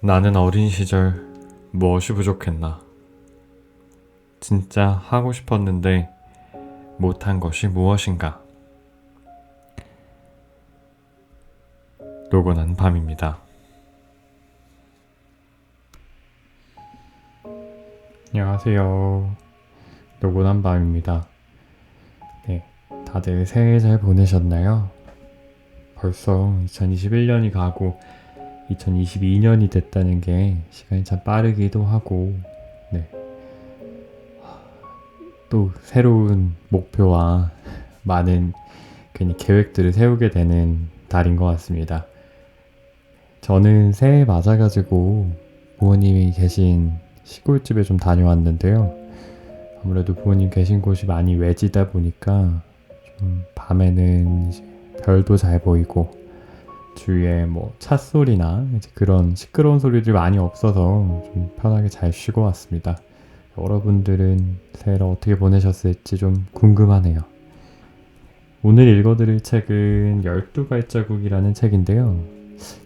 나는 어린 시절 무엇이 부족했나? 진짜 하고 싶었는데 못한 것이 무엇인가? 노곤한 밤입니다. 안녕하세요. 노곤한 밤입니다. 네, 다들 새해 잘 보내셨나요? 벌써 2021년이 가고 2022년이 됐다는 게 시간이 참 빠르기도 하고, 네, 또 새로운 목표와 많은 괜히 계획들을 세우게 되는 달인 것 같습니다. 저는 새해 맞아가지고 부모님이 계신 시골집에 좀 다녀왔는데요. 아무래도 부모님 계신 곳이 많이 외지다 보니까 좀 밤에는 이제 별도 잘 보이고 주위에 뭐 찻소리나 이제 그런 시끄러운 소리들이 많이 없어서 좀 편하게 잘 쉬고 왔습니다. 여러분들은 새해를 어떻게 보내셨을지 좀 궁금하네요. 오늘 읽어드릴 책은 12발자국이라는 책인데요.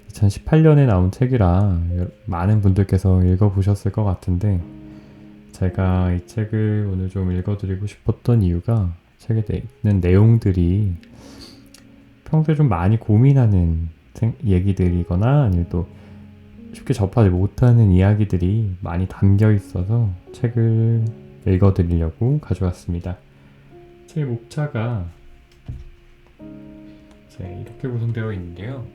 2018년에 나온 책이라 많은 분들께서 읽어보셨을 것 같은데, 제가 이 책을 오늘 좀 읽어드리고 싶었던 이유가 책에 있는 내용들이 평소에 좀 많이 고민하는 얘기들이거나 아니면 또 쉽게 접하지 못하는 이야기들이 많이 담겨 있어서 책을 읽어드리려고 가져왔습니다. 책 목차가 이렇게 구성되어 있는데요.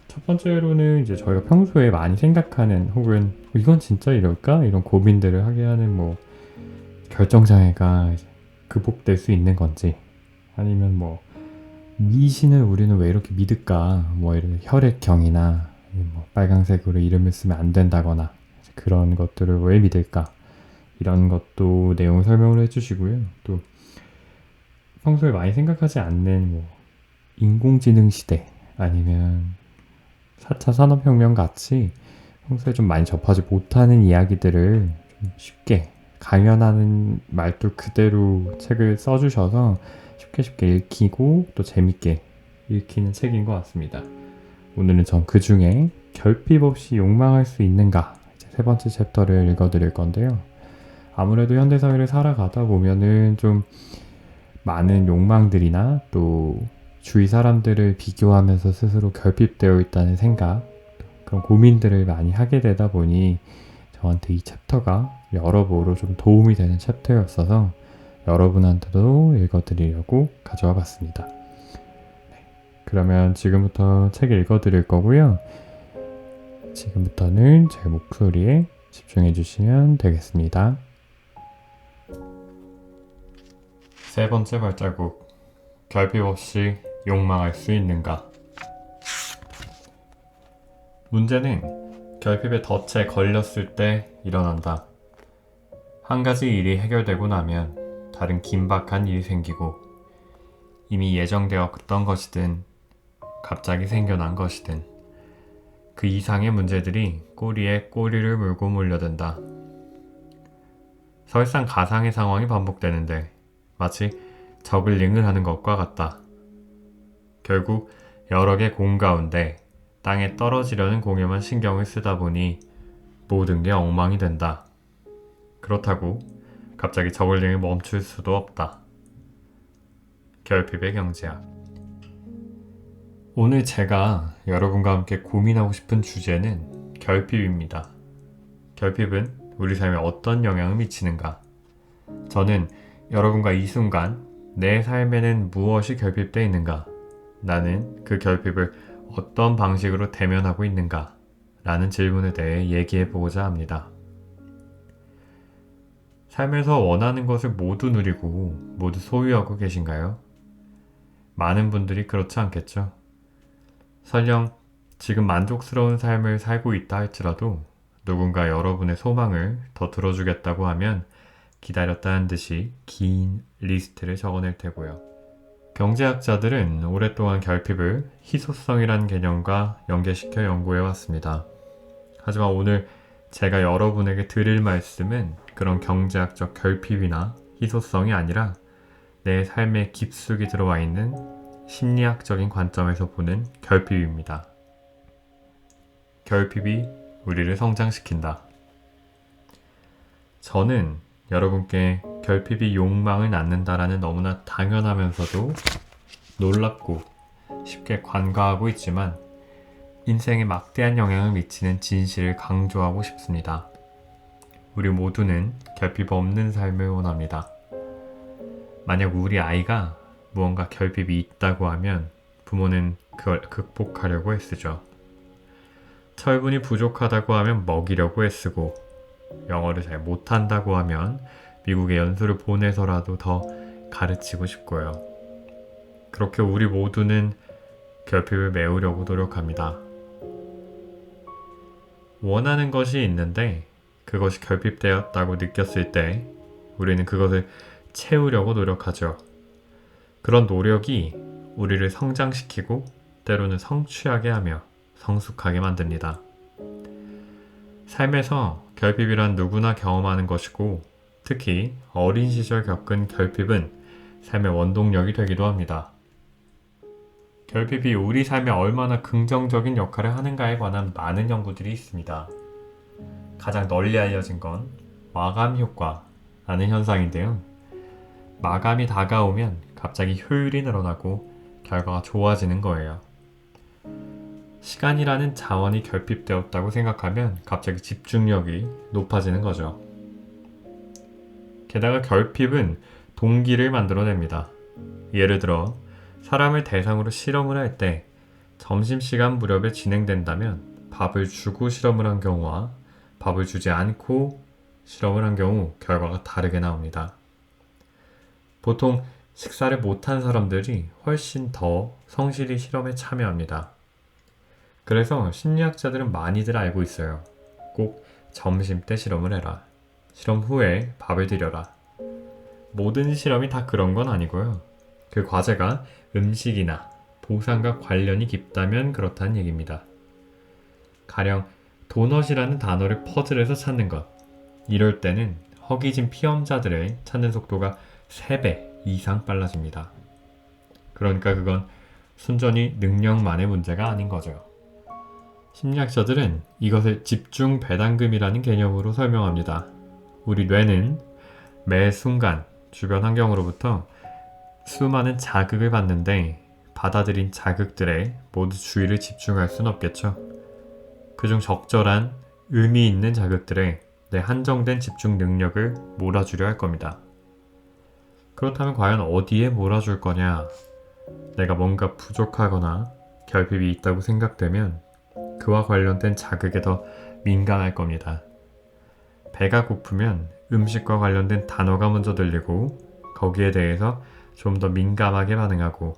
첫 번째로는 이제 저희가 평소에 많이 생각하는 혹은 이건 진짜 이럴까? 이런 고민들을 하게 하는 뭐 결정장애가 극복될 수 있는 건지, 아니면 뭐 미신을 우리는 왜 이렇게 믿을까? 뭐 이런 혈액형이나 뭐 빨강색으로 이름을 쓰면 안 된다거나 그런 것들을 왜 믿을까? 이런 것도 내용 설명을 해주시고요. 또 평소에 많이 생각하지 않는 뭐 인공지능 시대 아니면 4차 산업혁명 같이 평소에 좀 많이 접하지 못하는 이야기들을 좀 쉽게 강연하는 말투 그대로 책을 써주셔서 쉽게 읽히고 또 재밌게 읽히는 책인 것 같습니다. 오늘은 전 그 중에 결핍 없이 욕망할 수 있는가, 이제 세 번째 챕터를 읽어드릴 건데요. 아무래도 현대사회를 살아가다 보면은 좀 많은 욕망들이나 또 주위 사람들을 비교하면서 스스로 결핍되어 있다는 생각, 그런 고민들을 많이 하게 되다 보니 저한테 이 챕터가 여러모로 좀 도움이 되는 챕터였어서 여러분한테도 읽어드리려고 가져와 봤습니다. 그러면 지금부터 책 읽어드릴 거고요. 지금부터는 제 목소리에 집중해 주시면 되겠습니다. 세 번째 발자국. 결핍 없이 욕망할 수 있는가? 문제는 결핍의 덫에 걸렸을 때 일어난다. 한 가지 일이 해결되고 나면 다른 긴박한 일이 생기고, 이미 예정되었던 것이든 갑자기 생겨난 것이든 그 이상의 문제들이 꼬리에 꼬리를 물고 몰려든다. 설상 가상의 상황이 반복되는데 마치 저글링을 하는 것과 같다. 결국 여러 개 공 가운데 땅에 떨어지려는 공에만 신경을 쓰다 보니 모든 게 엉망이 된다. 그렇다고 갑자기 저글링을 멈출 수도 없다. 결핍의 경제학. 오늘 제가 여러분과 함께 고민하고 싶은 주제는 결핍입니다. 결핍은 우리 삶에 어떤 영향을 미치는가? 저는 여러분과 이 순간 내 삶에는 무엇이 결핍되어 있는가? 나는 그 결핍을 어떤 방식으로 대면하고 있는가? 라는 질문에 대해 얘기해보고자 합니다. 삶에서 원하는 것을 모두 누리고 모두 소유하고 계신가요? 많은 분들이 그렇지 않겠죠? 설령 지금 만족스러운 삶을 살고 있다 할지라도 누군가 여러분의 소망을 더 들어주겠다고 하면 기다렸다는 듯이 긴 리스트를 적어낼 테고요. 경제학자들은 오랫동안 결핍을 희소성이라는 개념과 연계시켜 연구해 왔습니다. 하지만 오늘 제가 여러분에게 드릴 말씀은 그런 경제학적 결핍이나 희소성이 아니라 내 삶의 깊숙이 들어와 있는 심리학적인 관점에서 보는 결핍입니다. 결핍이 우리를 성장시킨다. 저는 여러분께 결핍이 욕망을 낳는다라는 너무나 당연하면서도 놀랍고 쉽게 관과하고 있지만 인생에 막대한 영향을 미치는 진실을 강조하고 싶습니다. 우리 모두는 결핍 없는 삶을 원합니다. 만약 우리 아이가 무언가 결핍이 있다고 하면 부모는 그걸 극복하려고 애쓰죠. 철분이 부족하다고 하면 먹이려고 애쓰고, 영어를 잘 못한다고 하면 미국에 연수를 보내서라도 더 가르치고 싶고요. 그렇게 우리 모두는 결핍을 메우려고 노력합니다. 원하는 것이 있는데 그것이 결핍되었다고 느꼈을 때 우리는 그것을 채우려고 노력하죠. 그런 노력이 우리를 성장시키고 때로는 성취하게 하며 성숙하게 만듭니다. 삶에서 결핍이란 누구나 경험하는 것이고 특히 어린 시절 겪은 결핍은 삶의 원동력이 되기도 합니다. 결핍이 우리 삶에 얼마나 긍정적인 역할을 하는가에 관한 많은 연구들이 있습니다. 가장 널리 알려진 건 마감 효과라는 현상인데요. 마감이 다가오면 갑자기 효율이 늘어나고 결과가 좋아지는 거예요. 시간이라는 자원이 결핍되었다고 생각하면 갑자기 집중력이 높아지는 거죠. 게다가 결핍은 동기를 만들어냅니다. 예를 들어 사람을 대상으로 실험을 할 때 점심시간 무렵에 진행된다면 밥을 주고 실험을 한 경우와 밥을 주지 않고 실험을 한 경우 결과가 다르게 나옵니다. 보통 식사를 못한 사람들이 훨씬 더 성실히 실험에 참여합니다. 그래서 심리학자들은 많이들 알고 있어요. 꼭 점심 때 실험을 해라. 실험 후에 밥을 드려라. 모든 실험이 다 그런 건 아니고요. 그 과제가 음식이나 보상과 관련이 깊다면 그렇다는 얘기입니다. 가령 도넛이라는 단어를 퍼즐에서 찾는 것. 이럴 때는 허기진 피험자들의 찾는 속도가 3배 이상 빨라집니다. 그러니까 그건 순전히 능력만의 문제가 아닌 거죠. 심리학자들은 이것을 집중 배당금이라는 개념으로 설명합니다. 우리 뇌는 매 순간 주변 환경으로부터 수많은 자극을 받는데 받아들인 자극들에 모두 주의를 집중할 순 없겠죠. 그중 적절한 의미 있는 자극들에 내 한정된 집중 능력을 몰아주려 할 겁니다. 그렇다면 과연 어디에 몰아줄 거냐? 내가 뭔가 부족하거나 결핍이 있다고 생각되면 그와 관련된 자극에 더 민감할 겁니다. 배가 고프면 음식과 관련된 단어가 먼저 들리고 거기에 대해서 좀 더 민감하게 반응하고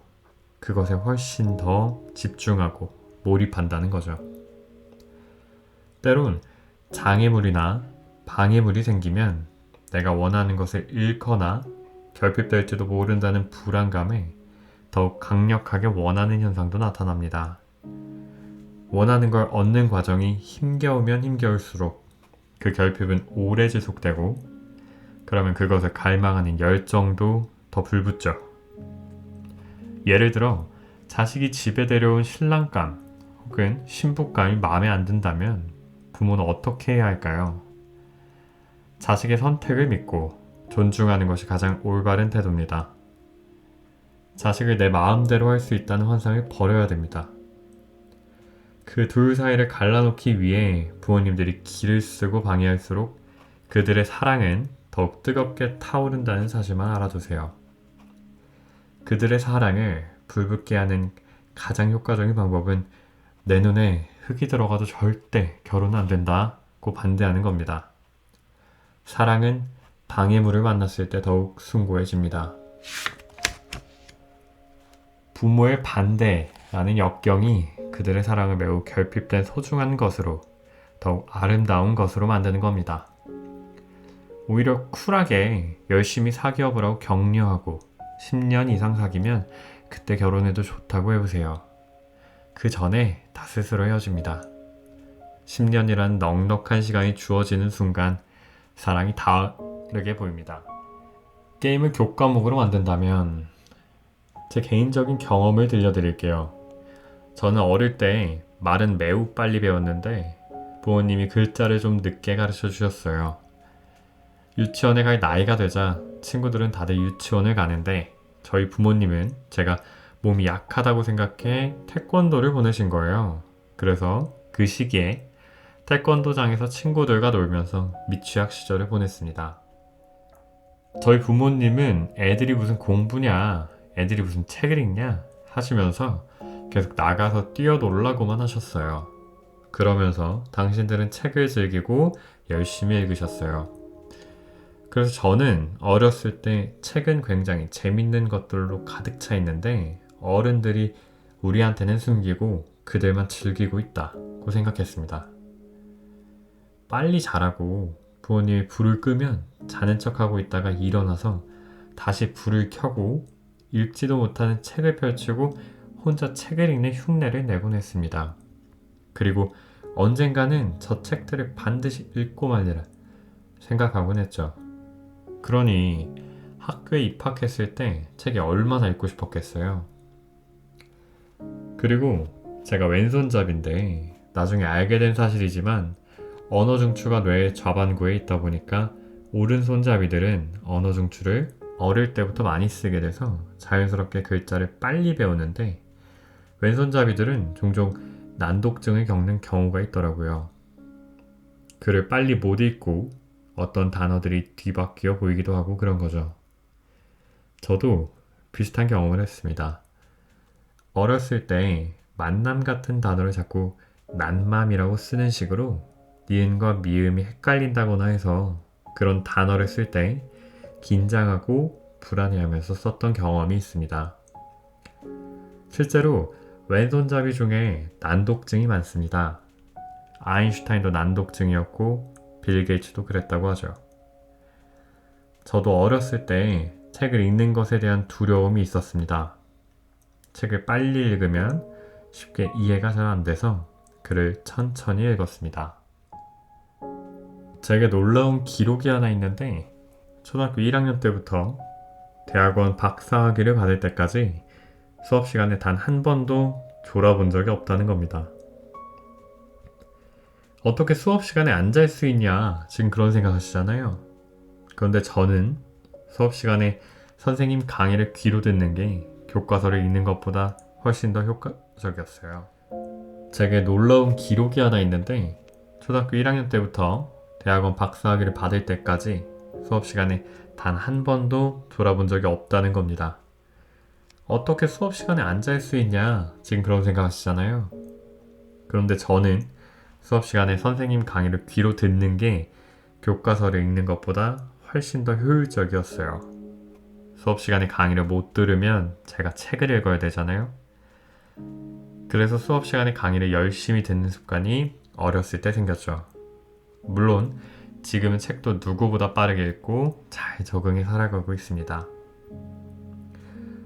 그것에 훨씬 더 집중하고 몰입한다는 거죠. 때론 장애물이나 방해물이 생기면 내가 원하는 것을 잃거나 결핍될지도 모른다는 불안감에 더욱 강력하게 원하는 현상도 나타납니다. 원하는 걸 얻는 과정이 힘겨우면 힘겨울수록 그 결핍은 오래 지속되고 그러면 그것을 갈망하는 열정도 더 불붙죠. 예를 들어 자식이 집에 데려온 신랑감 혹은 신부감이 마음에 안 든다면 부모는 어떻게 해야 할까요? 자식의 선택을 믿고 존중하는 것이 가장 올바른 태도입니다. 자식을 내 마음대로 할 수 있다는 환상을 버려야 됩니다. 그 둘 사이를 갈라놓기 위해 부모님들이 기를 쓰고 방해할수록 그들의 사랑은 더욱 뜨겁게 타오른다는 사실만 알아두세요. 그들의 사랑을 불붙게 하는 가장 효과적인 방법은 내 눈에 흙이 들어가도 절대 결혼은 안 된다고 반대하는 겁니다. 사랑은 방해물을 만났을 때 더욱 숭고해집니다. 부모의 반대라는 역경이 그들의 사랑을 매우 결핍된 소중한 것으로 더욱 아름다운 것으로 만드는 겁니다. 오히려 쿨하게 열심히 사귀어보라고 하고 격려하고 10년 이상 사귀면 그때 결혼해도 좋다고 해보세요. 그 전에 다 스스로 헤어집니다. 10년이란 넉넉한 시간이 주어지는 순간 사랑이 다르게 보입니다. 게임을 교과목으로 만든다면 제 개인적인 경험을 들려드릴게요. 저는 어릴 때 말은 매우 빨리 배웠는데 부모님이 글자를 좀 늦게 가르쳐 주셨어요. 유치원에 갈 나이가 되자 친구들은 다들 유치원을 가는데 저희 부모님은 제가 몸이 약하다고 생각해 태권도를 보내신 거예요. 그래서 그 시기에 태권도장에서 친구들과 놀면서 미취학 시절을 보냈습니다. 저희 부모님은 애들이 무슨 공부냐, 애들이 무슨 책을 읽냐 하시면서 계속 나가서 뛰어놀라고만 하셨어요. 그러면서 당신들은 책을 즐기고 열심히 읽으셨어요. 그래서 저는 어렸을 때 책은 굉장히 재밌는 것들로 가득 차 있는데 어른들이 우리한테는 숨기고 그들만 즐기고 있다고 생각했습니다. 빨리 자라고 부모님이 불을 끄면 자는 척하고 있다가 일어나서 다시 불을 켜고 읽지도 못하는 책을 펼치고 혼자 책을 읽는 흉내를 내곤 했습니다. 그리고 언젠가는 저 책들을 반드시 읽고 말리라 생각하곤 했죠. 그러니 학교에 입학했을 때 책이 얼마나 읽고 싶었겠어요. 그리고 제가 왼손잡이인데 나중에 알게 된 사실이지만 언어 중추가 뇌의 좌반구에 있다 보니까 오른손잡이들은 언어 중추를 어릴 때부터 많이 쓰게 돼서 자연스럽게 글자를 빨리 배우는데 왼손잡이들은 종종 난독증을 겪는 경우가 있더라고요. 글을 빨리 못 읽고 어떤 단어들이 뒤바뀌어 보이기도 하고 그런 거죠. 저도 비슷한 경험을 했습니다. 어렸을 때 만남 같은 단어를 자꾸 난맘이라고 쓰는 식으로 니은과 미음이 헷갈린다거나 해서 그런 단어를 쓸 때 긴장하고 불안해하면서 썼던 경험이 있습니다. 실제로 왼손잡이 중에 난독증이 많습니다. 아인슈타인도 난독증이었고 빌 게이츠도 그랬다고 하죠. 저도 어렸을 때 책을 읽는 것에 대한 두려움이 있었습니다. 책을 빨리 읽으면 쉽게 이해가 잘 안 돼서 글을 천천히 읽었습니다. 제게 놀라운 기록이 하나 있는데 초등학교 1학년 때부터 대학원 박사학위를 받을 때까지 수업 시간에 단 한 번도 졸아본 적이 없다는 겁니다. 어떻게 수업 시간에 앉을 수 있냐 지금 그런 생각 하시잖아요. 그런데 저는 수업 시간에 선생님 강의를 귀로 듣는 게 교과서를 읽는 것보다 훨씬 더 효과적이었어요. 제게 놀라운 기록이 하나 있는데 초등학교 1학년 때부터 대학원 박사학위를 받을 때까지 수업 시간에 단 한 번도 졸아본 적이 없다는 겁니다. 어떻게 수업 시간에 앉을 수 있냐 지금 그런 생각 하시잖아요. 그런데 저는 수업 시간에 선생님 강의를 귀로 듣는 게 교과서를 읽는 것보다 훨씬 더 효율적이었어요. 수업 시간에 강의를 못 들으면 제가 책을 읽어야 되잖아요. 그래서 수업 시간에 강의를 열심히 듣는 습관이 어렸을 때 생겼죠. 물론 지금은 책도 누구보다 빠르게 읽고 잘 적응해 살아가고 있습니다.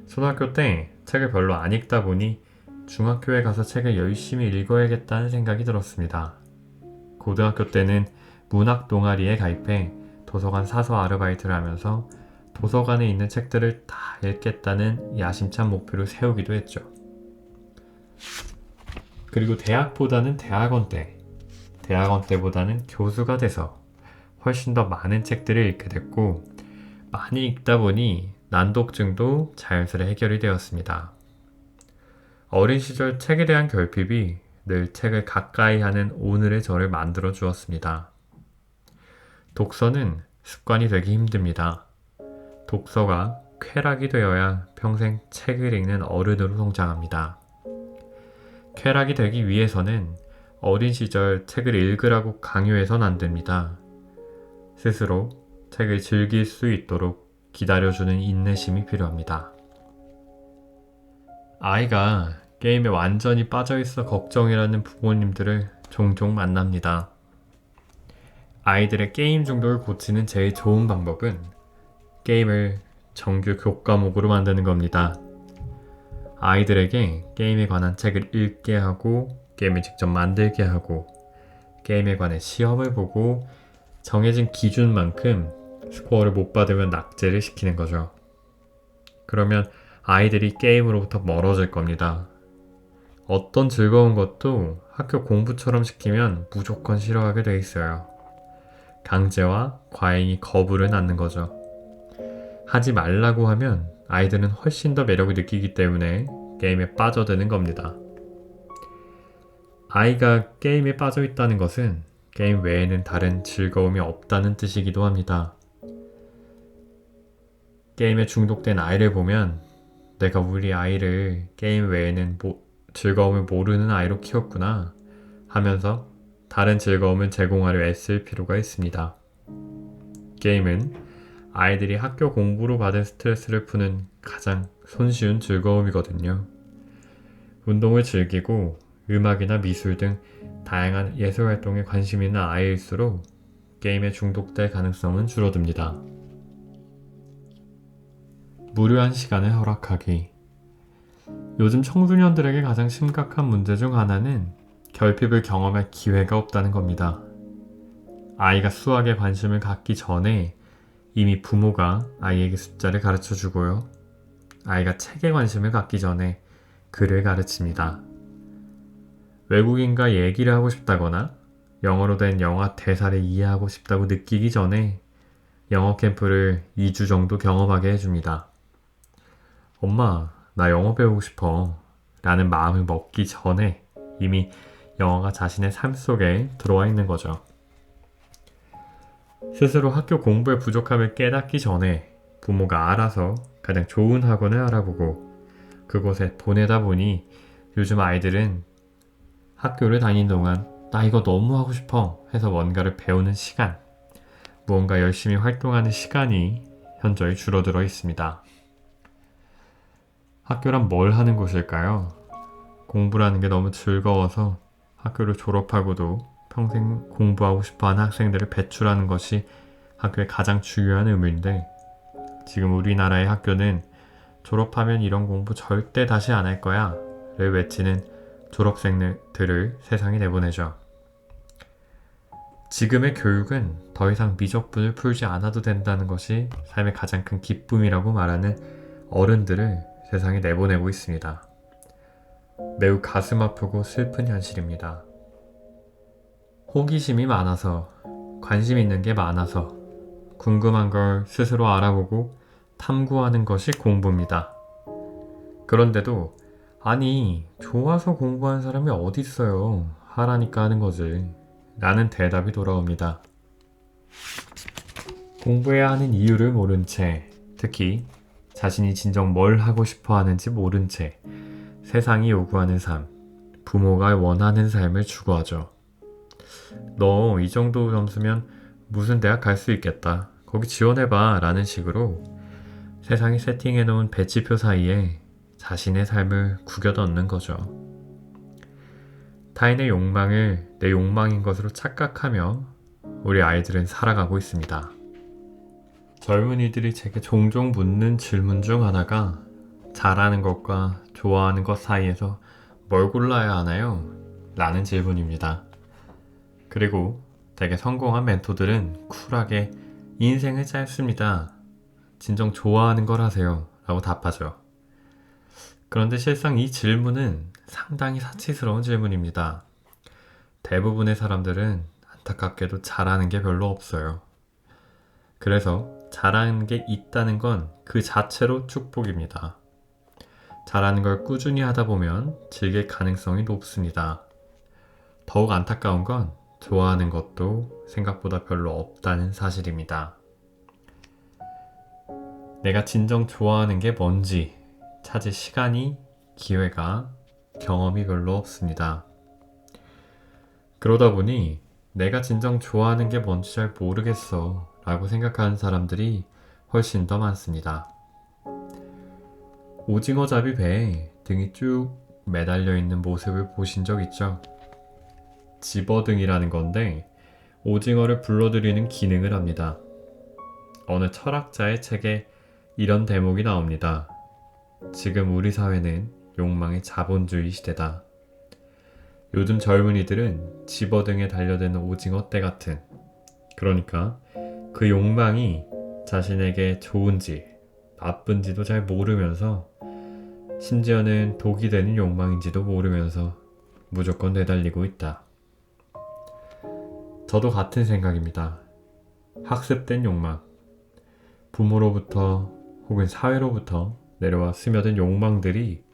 초등학교 때 책을 별로 안 읽다 보니 중학교에 가서 책을 열심히 읽어야겠다는 생각이 들었습니다. 고등학교 때는 문학 동아리에 가입해 도서관 사서 아르바이트를 하면서 도서관에 있는 책들을 다 읽겠다는 야심찬 목표를 세우기도 했죠. 그리고 대학보다는 대학원 때보다는 교수가 돼서 훨씬 더 많은 책들을 읽게 됐고 많이 읽다 보니 난독증도 자연스레 해결이 되었습니다. 어린 시절 책에 대한 결핍이 늘 책을 가까이 하는 오늘의 저를 만들어 주었습니다. 독서는 습관이 되기 힘듭니다. 독서가 쾌락이 되어야 평생 책을 읽는 어른으로 성장합니다. 쾌락이 되기 위해서는 어린 시절 책을 읽으라고 강요해선 안 됩니다. 스스로 책을 즐길 수 있도록 기다려주는 인내심이 필요합니다. 아이가 게임에 완전히 빠져있어 걱정이라는 부모님들을 종종 만납니다. 아이들의 게임 중독을 고치는 제일 좋은 방법은 게임을 정규 교과목으로 만드는 겁니다. 아이들에게 게임에 관한 책을 읽게 하고 게임을 직접 만들게 하고 게임에 관해 시험을 보고 정해진 기준만큼 스코어를 못 받으면 낙제를 시키는 거죠. 그러면 아이들이 게임으로부터 멀어질 겁니다. 어떤 즐거운 것도 학교 공부처럼 시키면 무조건 싫어하게 돼 있어요. 강제와 과잉이 거부를 낳는 거죠. 하지 말라고 하면 아이들은 훨씬 더 매력을 느끼기 때문에 게임에 빠져드는 겁니다. 아이가 게임에 빠져 있다는 것은 게임 외에는 다른 즐거움이 없다는 뜻이기도 합니다. 게임에 중독된 아이를 보면 내가 우리 아이를 게임 외에는 즐거움을 모르는 아이로 키웠구나 하면서 다른 즐거움을 제공하려 애쓸 필요가 있습니다. 게임은 아이들이 학교 공부로 받은 스트레스를 푸는 가장 손쉬운 즐거움이거든요. 운동을 즐기고 음악이나 미술 등 다양한 예술 활동에 관심 있는 아이일수록 게임에 중독될 가능성은 줄어듭니다. 무료한 시간을 허락하기. 요즘 청소년들에게 가장 심각한 문제 중 하나는 결핍을 경험할 기회가 없다는 겁니다. 아이가 수학에 관심을 갖기 전에 이미 부모가 아이에게 숫자를 가르쳐 주고요. 아이가 책에 관심을 갖기 전에 글을 가르칩니다. 외국인과 얘기를 하고 싶다거나 영어로 된 영화 대사를 이해하고 싶다고 느끼기 전에 영어 캠프를 2주 정도 경험하게 해줍니다. 엄마, 나 영어 배우고 싶어 라는 마음을 먹기 전에 이미 영어가 자신의 삶 속에 들어와 있는 거죠. 스스로 학교 공부의 부족함을 깨닫기 전에 부모가 알아서 가장 좋은 학원을 알아보고 그곳에 보내다 보니 요즘 아이들은 학교를 다니는 동안 나 이거 너무 하고 싶어 해서 뭔가를 배우는 시간, 무언가 열심히 활동하는 시간이 현저히 줄어들어 있습니다. 학교란 뭘 하는 곳일까요? 공부라는 게 너무 즐거워서 학교를 졸업하고도 평생 공부하고 싶어하는 학생들을 배출하는 것이 학교의 가장 중요한 의무인데 지금 우리나라의 학교는 졸업하면 이런 공부 절대 다시 안 할 거야 를 외치는 졸업생들을 세상에 내보내죠. 지금의 교육은 더 이상 미적분을 풀지 않아도 된다는 것이 삶의 가장 큰 기쁨이라고 말하는 어른들을 세상에 내보내고 있습니다. 매우 가슴 아프고 슬픈 현실입니다. 호기심이 많아서, 관심 있는 게 많아서, 궁금한 걸 스스로 알아보고 탐구하는 것이 공부입니다. 그런데도 아니, 좋아서 공부하는 사람이 어디 있어요? 하라니까 하는 거지. 라는 대답이 돌아옵니다. 공부해야 하는 이유를 모른 채, 특히 자신이 진정 뭘 하고 싶어 하는지 모른 채 세상이 요구하는 삶, 부모가 원하는 삶을 추구하죠. 너 이 정도 점수면 무슨 대학 갈 수 있겠다. 거기 지원해봐 라는 식으로 세상이 세팅해놓은 배치표 사이에 자신의 삶을 구겨 넣는 거죠. 타인의 욕망을 내 욕망인 것으로 착각하며 우리 아이들은 살아가고 있습니다. 젊은이들이 제게 종종 묻는 질문 중 하나가 잘하는 것과 좋아하는 것 사이에서 뭘 골라야 하나요? 라는 질문입니다. 그리고 되게 성공한 멘토들은 쿨하게 인생은 짧습니다. 진정 좋아하는 걸 하세요. 라고 답하죠. 그런데 실상 이 질문은 상당히 사치스러운 질문입니다. 대부분의 사람들은 안타깝게도 잘하는 게 별로 없어요. 그래서 잘하는 게 있다는 건 그 자체로 축복입니다. 잘하는 걸 꾸준히 하다 보면 즐길 가능성이 높습니다. 더욱 안타까운 건 좋아하는 것도 생각보다 별로 없다는 사실입니다. 내가 진정 좋아하는 게 뭔지 찾을 시간이, 기회가, 경험이 별로 없습니다. 그러다 보니 내가 진정 좋아하는 게 뭔지 잘 모르겠어 라고 생각하는 사람들이 훨씬 더 많습니다. 오징어잡이 배에 등이 쭉 매달려 있는 모습을 보신 적 있죠? 집어등이라는 건데 오징어를 불러들이는 기능을 합니다. 어느 철학자의 책에 이런 대목이 나옵니다. 지금 우리 사회는 욕망의 자본주의 시대다. 요즘 젊은이들은 집어등에 달려드는 오징어 떼 같은, 그러니까 그 욕망이 자신에게 좋은지 나쁜지도 잘 모르면서 심지어는 독이 되는 욕망인지도 모르면서 무조건 내달리고 있다. 저도 같은 생각입니다. 학습된 욕망, 부모로부터 혹은 사회로부터 내려와 스며든 욕망들이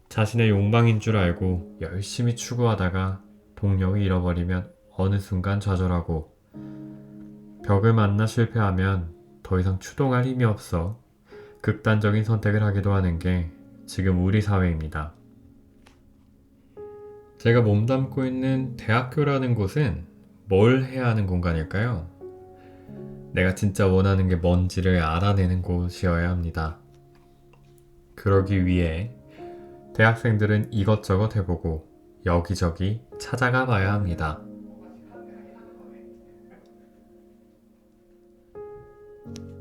자신의 욕망인 줄 알고 열심히 추구하다가 동력을 잃어버리면 어느 순간 좌절하고 벽을 만나 실패하면 더 이상 추동할 힘이 없어 극단적인 선택을 하기도 하는 게 지금 우리 사회입니다. 제가 몸담고 있는 대학교라는 곳은 뭘 해야 하는 공간일까요? 내가 진짜 원하는 게 뭔지를 알아내는 곳이어야 합니다. 그러기 위해 대학생들은 이것저것 해보고 여기저기 찾아가 봐야 합니다.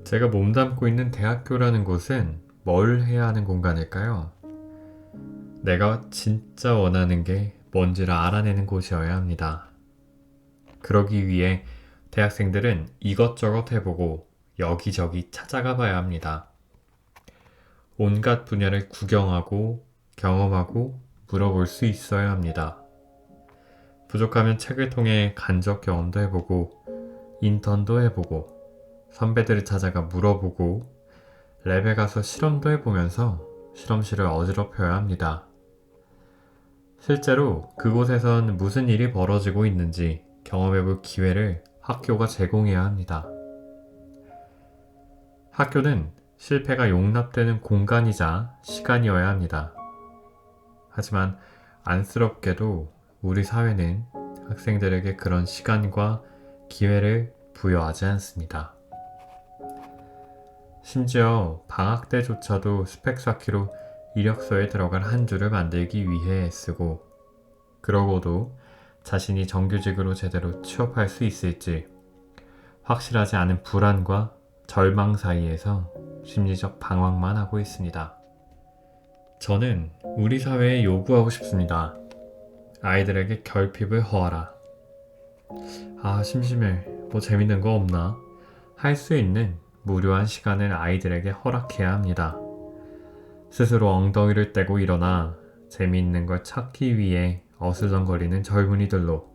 제가 몸담고 있는 대학교라는 곳은 뭘 해야 하는 공간일까요? 내가 진짜 원하는 게 뭔지를 알아내는 곳이어야 합니다. 그러기 위해 대학생들은 이것저것 해보고 여기저기 찾아가 봐야 합니다. 온갖 분야를 구경하고 경험하고 물어볼 수 있어야 합니다. 부족하면 책을 통해 간접 경험도 해보고 인턴도 해보고 선배들을 찾아가 물어보고 랩에 가서 실험도 해보면서 실험실을 어지럽혀야 합니다. 실제로 그곳에선 무슨 일이 벌어지고 있는지 경험해볼 기회를 학교가 제공해야 합니다. 학교는 실패가 용납되는 공간이자 시간이어야 합니다. 하지만 안쓰럽게도 우리 사회는 학생들에게 그런 시간과 기회를 부여하지 않습니다. 심지어 방학 때조차도 스펙 쌓기로 이력서에 들어갈 한 줄을 만들기 위해 쓰고 그러고도 자신이 정규직으로 제대로 취업할 수 있을지 확실하지 않은 불안과 절망 사이에서 심리적 방황만 하고 있습니다. 저는 우리 사회에 요구하고 싶습니다. 아이들에게 결핍을 허하라. 아, 심심해. 뭐 재밌는 거 없나? 할 수 있는 무료한 시간을 아이들에게 허락해야 합니다. 스스로 엉덩이를 떼고 일어나 재미있는 걸 찾기 위해 어슬렁거리는 젊은이들로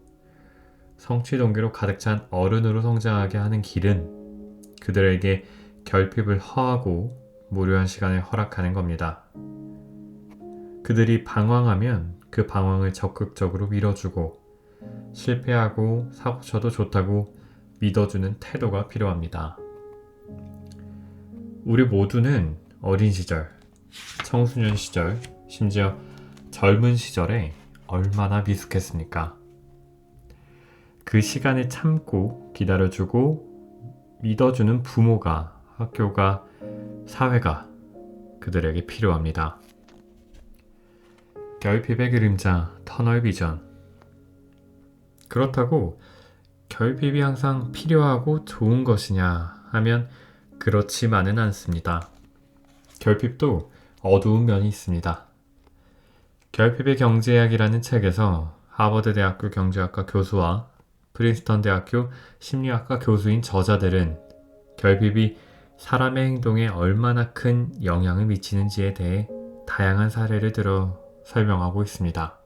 성취 동기로 가득 찬 어른으로 성장하게 하는 길은 그들에게 결핍을 허하고 무료한 시간을 허락하는 겁니다. 그들이 방황하면 그 방황을 적극적으로 밀어주고 실패하고 사고쳐도 좋다고 믿어주는 태도가 필요합니다. 우리 모두는 어린 시절, 청소년 시절, 심지어 젊은 시절에 얼마나 미숙했습니까? 그 시간을 참고 기다려주고 믿어주는 부모가, 학교가, 사회가 그들에게 필요합니다. 결핍의 그림자, 터널 비전. 그렇다고 결핍이 항상 필요하고 좋은 것이냐 하면 그렇지만은 않습니다. 결핍도 어두운 면이 있습니다. 결핍의 경제학이라는 책에서 하버드 대학교 경제학과 교수와 프린스턴 대학교 심리학과 교수인 저자들은 결핍이 사람의 행동에 얼마나 큰 영향을 미치는지에 대해 다양한 사례를 들어 설명하고 있습니다.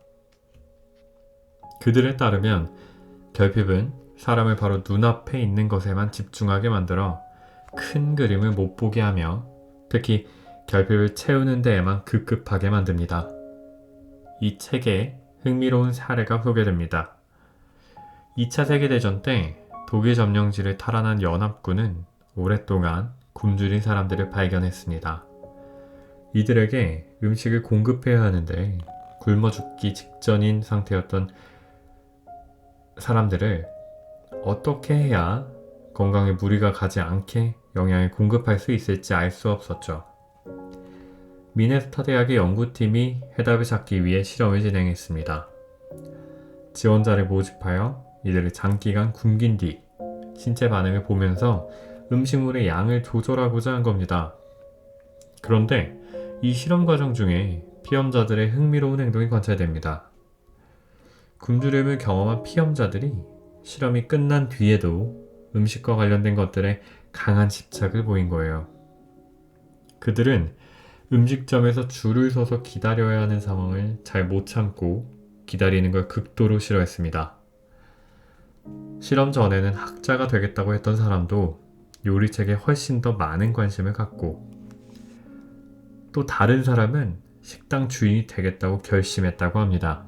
그들에 따르면 결핍은 사람을 바로 눈앞에 있는 것에만 집중하게 만들어 큰 그림을 못 보게 하며 특히 결핍을 채우는 데에만 급급하게 만듭니다. 이 책에 흥미로운 사례가 소개됩니다. 2차 세계대전 때 독일 점령지를 탈환한 연합군은 오랫동안 굶주린 사람들을 발견했습니다. 이들에게 음식을 공급해야 하는데 굶어 죽기 직전인 상태였던 사람들을 어떻게 해야 건강에 무리가 가지 않게 영양을 공급할 수 있을지 알 수 없었죠. 미네소타 대학의 연구팀이 해답을 찾기 위해 실험을 진행했습니다. 지원자를 모집하여 이들을 장기간 굶긴 뒤 신체 반응을 보면서 음식물의 양을 조절하고자 한 겁니다. 그런데 이 실험 과정 중에 피험자들의 흥미로운 행동이 관찰됩니다. 굶주림을 경험한 피험자들이 실험이 끝난 뒤에도 음식과 관련된 것들에 강한 집착을 보인 거예요. 그들은 음식점에서 줄을 서서 기다려야 하는 상황을 잘 못 참고 기다리는 걸 극도로 싫어했습니다. 실험 전에는 학자가 되겠다고 했던 사람도 요리책에 훨씬 더 많은 관심을 갖고, 또 다른 사람은 식당 주인이 되겠다고 결심했다고 합니다.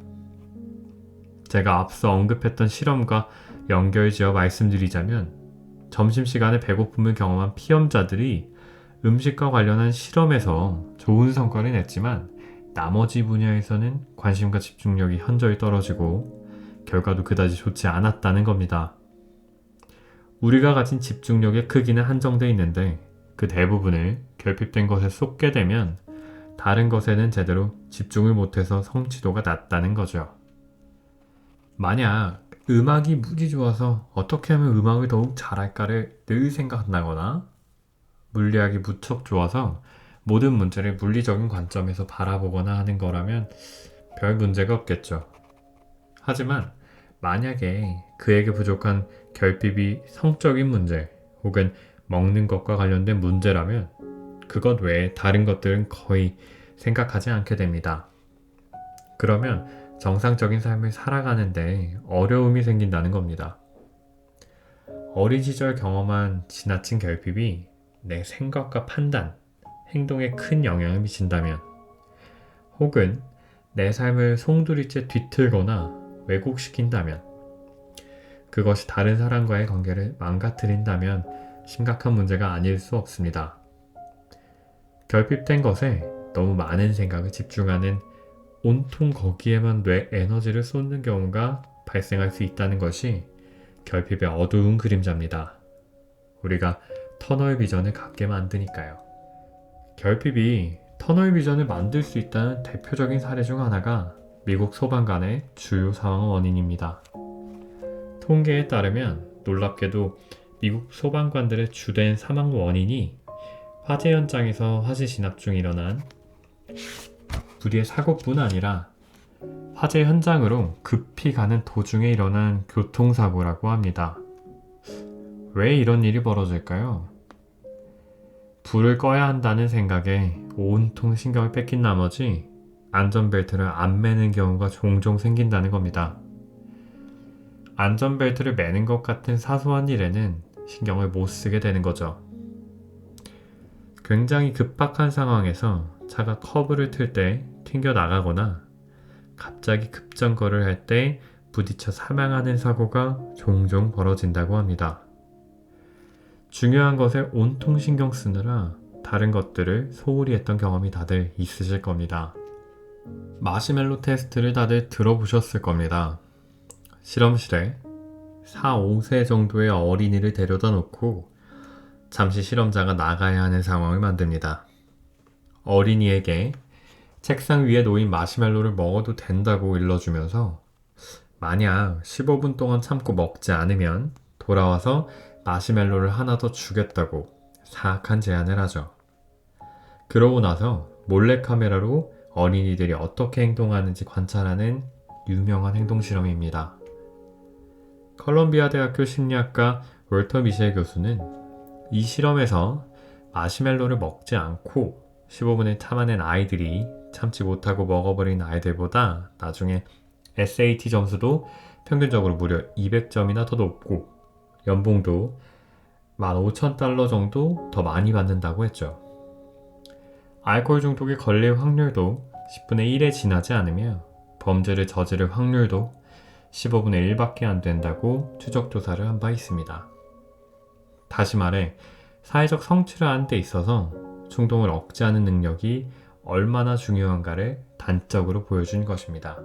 제가 앞서 언급했던 실험과 연결지어 말씀드리자면, 점심시간에 배고픔을 경험한 피험자들이 음식과 관련한 실험에서 좋은 성과를 냈지만 나머지 분야에서는 관심과 집중력이 현저히 떨어지고 결과도 그다지 좋지 않았다는 겁니다. 우리가 가진 집중력의 크기는 한정돼 있는데 그 대부분을 결핍된 것에 쏟게 되면 다른 것에는 제대로 집중을 못해서 성취도가 낮다는 거죠. 만약 음악이 무지 좋아서 어떻게 하면 음악을 더욱 잘할까를 늘 생각한다거나, 물리학이 무척 좋아서 모든 문제를 물리적인 관점에서 바라보거나 하는 거라면 별 문제가 없겠죠. 하지만 만약에 그에게 부족한 결핍이 성적인 문제 혹은 먹는 것과 관련된 문제라면 그것 외에 다른 것들은 거의 생각하지 않게 됩니다. 그러면 정상적인 삶을 살아가는데 어려움이 생긴다는 겁니다. 어린 시절 경험한 지나친 결핍이 내 생각과 판단, 행동에 큰 영향을 미친다면, 혹은 내 삶을 송두리째 뒤틀거나 왜곡시킨다면, 그것이 다른 사람과의 관계를 망가뜨린다면 심각한 문제가 아닐 수 없습니다. 결핍된 것에 너무 많은 생각을 집중하는, 온통 거기에만 뇌 에너지를 쏟는 경우가 발생할 수 있다는 것이 결핍의 어두운 그림자입니다. 우리가 터널 비전을 갖게 만드니까요. 결핍이 터널 비전을 만들 수 있다는 대표적인 사례 중 하나가 미국 소방관의 주요 사망 원인입니다. 통계에 따르면 놀랍게도 미국 소방관들의 주된 사망 원인이 화재 현장에서 화재 진압 중 일어난 불의의 사고뿐 아니라 화재 현장으로 급히 가는 도중에 일어난 교통사고라고 합니다. 왜 이런 일이 벌어질까요? 불을 꺼야 한다는 생각에 온통 신경을 뺏긴 나머지 안전벨트를 안 매는 경우가 종종 생긴다는 겁니다. 안전벨트를 매는 것 같은 사소한 일에는 신경을 못 쓰게 되는 거죠. 굉장히 급박한 상황에서 차가 커브를 틀 때 튕겨 나가거나 갑자기 급정거를 할 때 부딪혀 사망하는 사고가 종종 벌어진다고 합니다. 중요한 것에 온통 신경 쓰느라 다른 것들을 소홀히 했던 경험이 다들 있으실 겁니다. 마시멜로 테스트를 다들 들어보셨을 겁니다. 실험실에 4, 5세 정도의 어린이를 데려다 놓고 잠시 실험자가 나가야 하는 상황을 만듭니다. 어린이에게 책상 위에 놓인 마시멜로를 먹어도 된다고 일러주면서 만약 15분 동안 참고 먹지 않으면 돌아와서 마시멜로를 하나 더 주겠다고 사악한 제안을 하죠. 그러고 나서 몰래카메라로 어린이들이 어떻게 행동하는지 관찰하는 유명한 행동실험입니다. 컬럼비아 대학교 심리학과 월터 미셸 교수는 이 실험에서 마시멜로를 먹지 않고 15분을 참아낸 아이들이 참지 못하고 먹어버린 아이들보다 나중에 SAT 점수도 평균적으로 무려 200점이나 더 높고 연봉도 $15,000 정도 더 많이 받는다고 했죠. 알코올 중독에 걸릴 확률도 10분의 1에 지나지 않으며 범죄를 저지를 확률도 15분의 1밖에 안 된다고 추적 조사를 한 바 있습니다. 다시 말해 사회적 성취를 하는 데 있어서 충동을 억제하는 능력이 얼마나 중요한가를 단적으로 보여준 것입니다.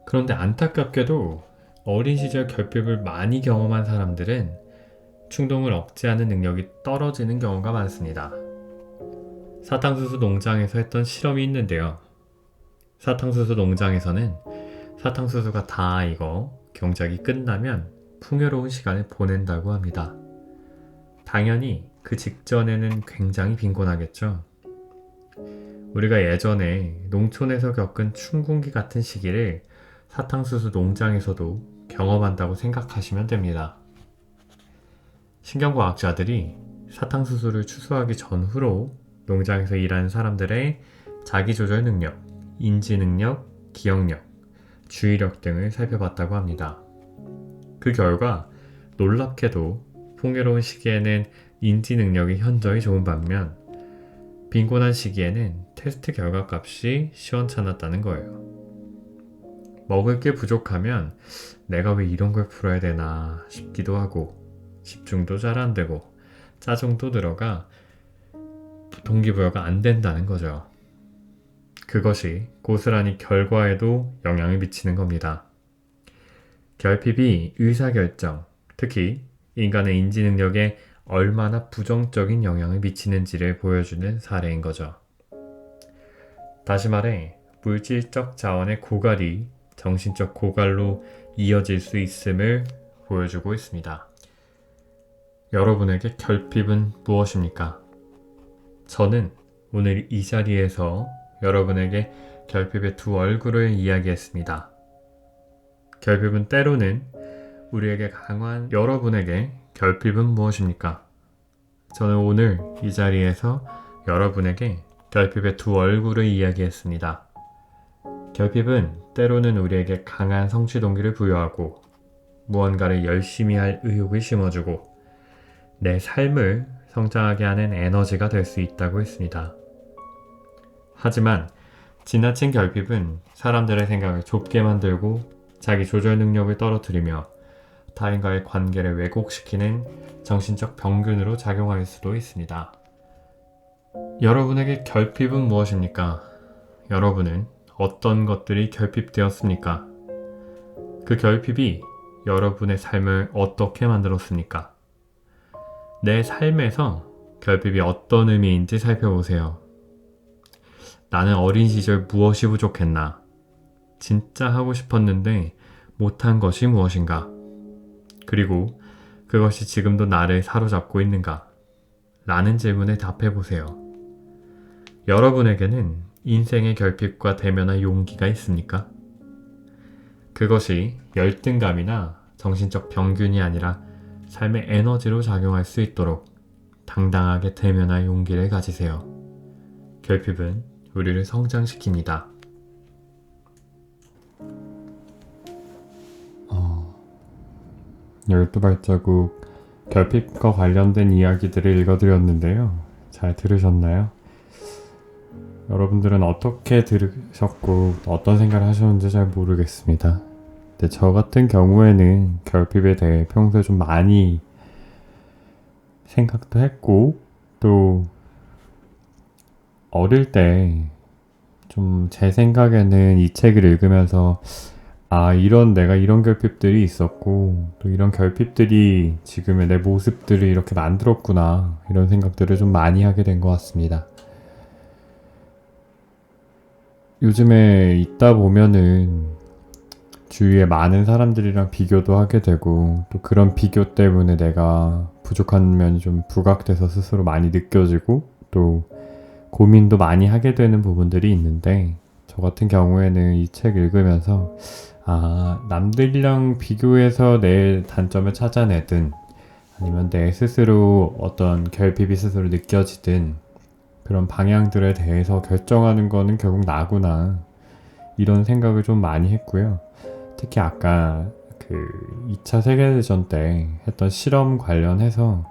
그런데 안타깝게도 어린 시절 결핍을 많이 경험한 사람들은 충동을 억제하는 능력이 떨어지는 경우가 많습니다. 사탕수수 농장에서 했던 실험이 있는데요. 사탕수수 농장에서는 사탕수수가 다 익어 경작이 끝나면 풍요로운 시간을 보낸다고 합니다. 당연히 그 직전에는 굉장히 빈곤하겠죠. 우리가 예전에 농촌에서 겪은 춘궁기 같은 시기를 사탕수수 농장에서도 경험한다고 생각하시면 됩니다. 신경과학자들이 사탕수수를 추수하기 전후로 농장에서 일하는 사람들의 자기조절 능력, 인지 능력, 기억력, 주의력 등을 살펴봤다고 합니다. 그 결과 놀랍게도 풍요로운 시기에는 인지 능력이 현저히 좋은 반면 빈곤한 시기에는 테스트 결과값이 시원찮았다는 거예요. 먹을 게 부족하면 내가 왜 이런 걸 풀어야 되나 싶기도 하고 집중도 잘 안 되고 짜증도 들어가 동기부여가 안 된다는 거죠. 그것이 고스란히 결과에도 영향을 미치는 겁니다. 결핍이 의사결정, 특히 인간의 인지 능력에 얼마나 부정적인 영향을 미치는지를 보여주는 사례인 거죠. 다시 말해, 물질적 자원의 고갈이 정신적 고갈로 이어질 수 있음을 보여주고 있습니다. 여러분에게 결핍은 무엇입니까? 저는 오늘 이 자리에서 여러분에게 결핍의 두 얼굴을 이야기했습니다. 결핍은 때로는 우리에게 강한 여러분에게 결핍은 무엇입니까? 저는 오늘 이 자리에서 여러분에게 결핍의 두 얼굴을 이야기했습니다. 결핍은 때로는 우리에게 강한 성취 동기를 부여하고 무언가를 열심히 할 의욕을 심어주고 내 삶을 성장하게 하는 에너지가 될 수 있다고 했습니다. 하지만 지나친 결핍은 사람들의 생각을 좁게 만들고 자기 조절 능력을 떨어뜨리며 타인과의 관계를 왜곡시키는 정신적 병균으로 작용할 수도 있습니다. 여러분에게 결핍은 무엇입니까? 여러분은 어떤 것들이 결핍되었습니까? 그 결핍이 여러분의 삶을 어떻게 만들었습니까? 내 삶에서 결핍이 어떤 의미인지 살펴보세요. 나는 어린 시절 무엇이 부족했나? 진짜 하고 싶었는데 못한 것이 무엇인가? 그리고 그것이 지금도 나를 사로잡고 있는가? 라는 질문에 답해보세요. 여러분에게는 인생의 결핍과 대면할 용기가 있습니까? 그것이 열등감이나 정신적 병균이 아니라 삶의 에너지로 작용할 수 있도록 당당하게 대면할 용기를 가지세요. 결핍은 우리를 성장시킵니다. 12발자국 결핍과 관련된 이야기들을 읽어드렸는데요. 잘 들으셨나요? 여러분들은 어떻게 들으셨고 어떤 생각을 하셨는지 잘 모르겠습니다. 근데 저 같은 경우에는 결핍에 대해 평소에 좀 많이 생각도 했고 또 어릴 때 좀 제 생각에는 이 책을 읽으면서 이런 내가 이런 결핍들이 있었고 또 이런 결핍들이 지금의 내 모습들을 이렇게 만들었구나 이런 생각들을 좀 많이 하게 된 것 같습니다. 요즘에 있다 보면은 주위에 많은 사람들이랑 비교도 하게 되고 또 그런 비교 때문에 내가 부족한 면이 좀 부각돼서 스스로 많이 느껴지고 또 고민도 많이 하게 되는 부분들이 있는데 저 같은 경우에는 이 책 읽으면서 남들이랑 비교해서 내 단점을 찾아내든 아니면 내 스스로 어떤 결핍이 스스로 느껴지든 그런 방향들에 대해서 결정하는 거는 결국 나구나 이런 생각을 좀 많이 했고요. 특히 아까 그 2차 세계대전 때 했던 실험 관련해서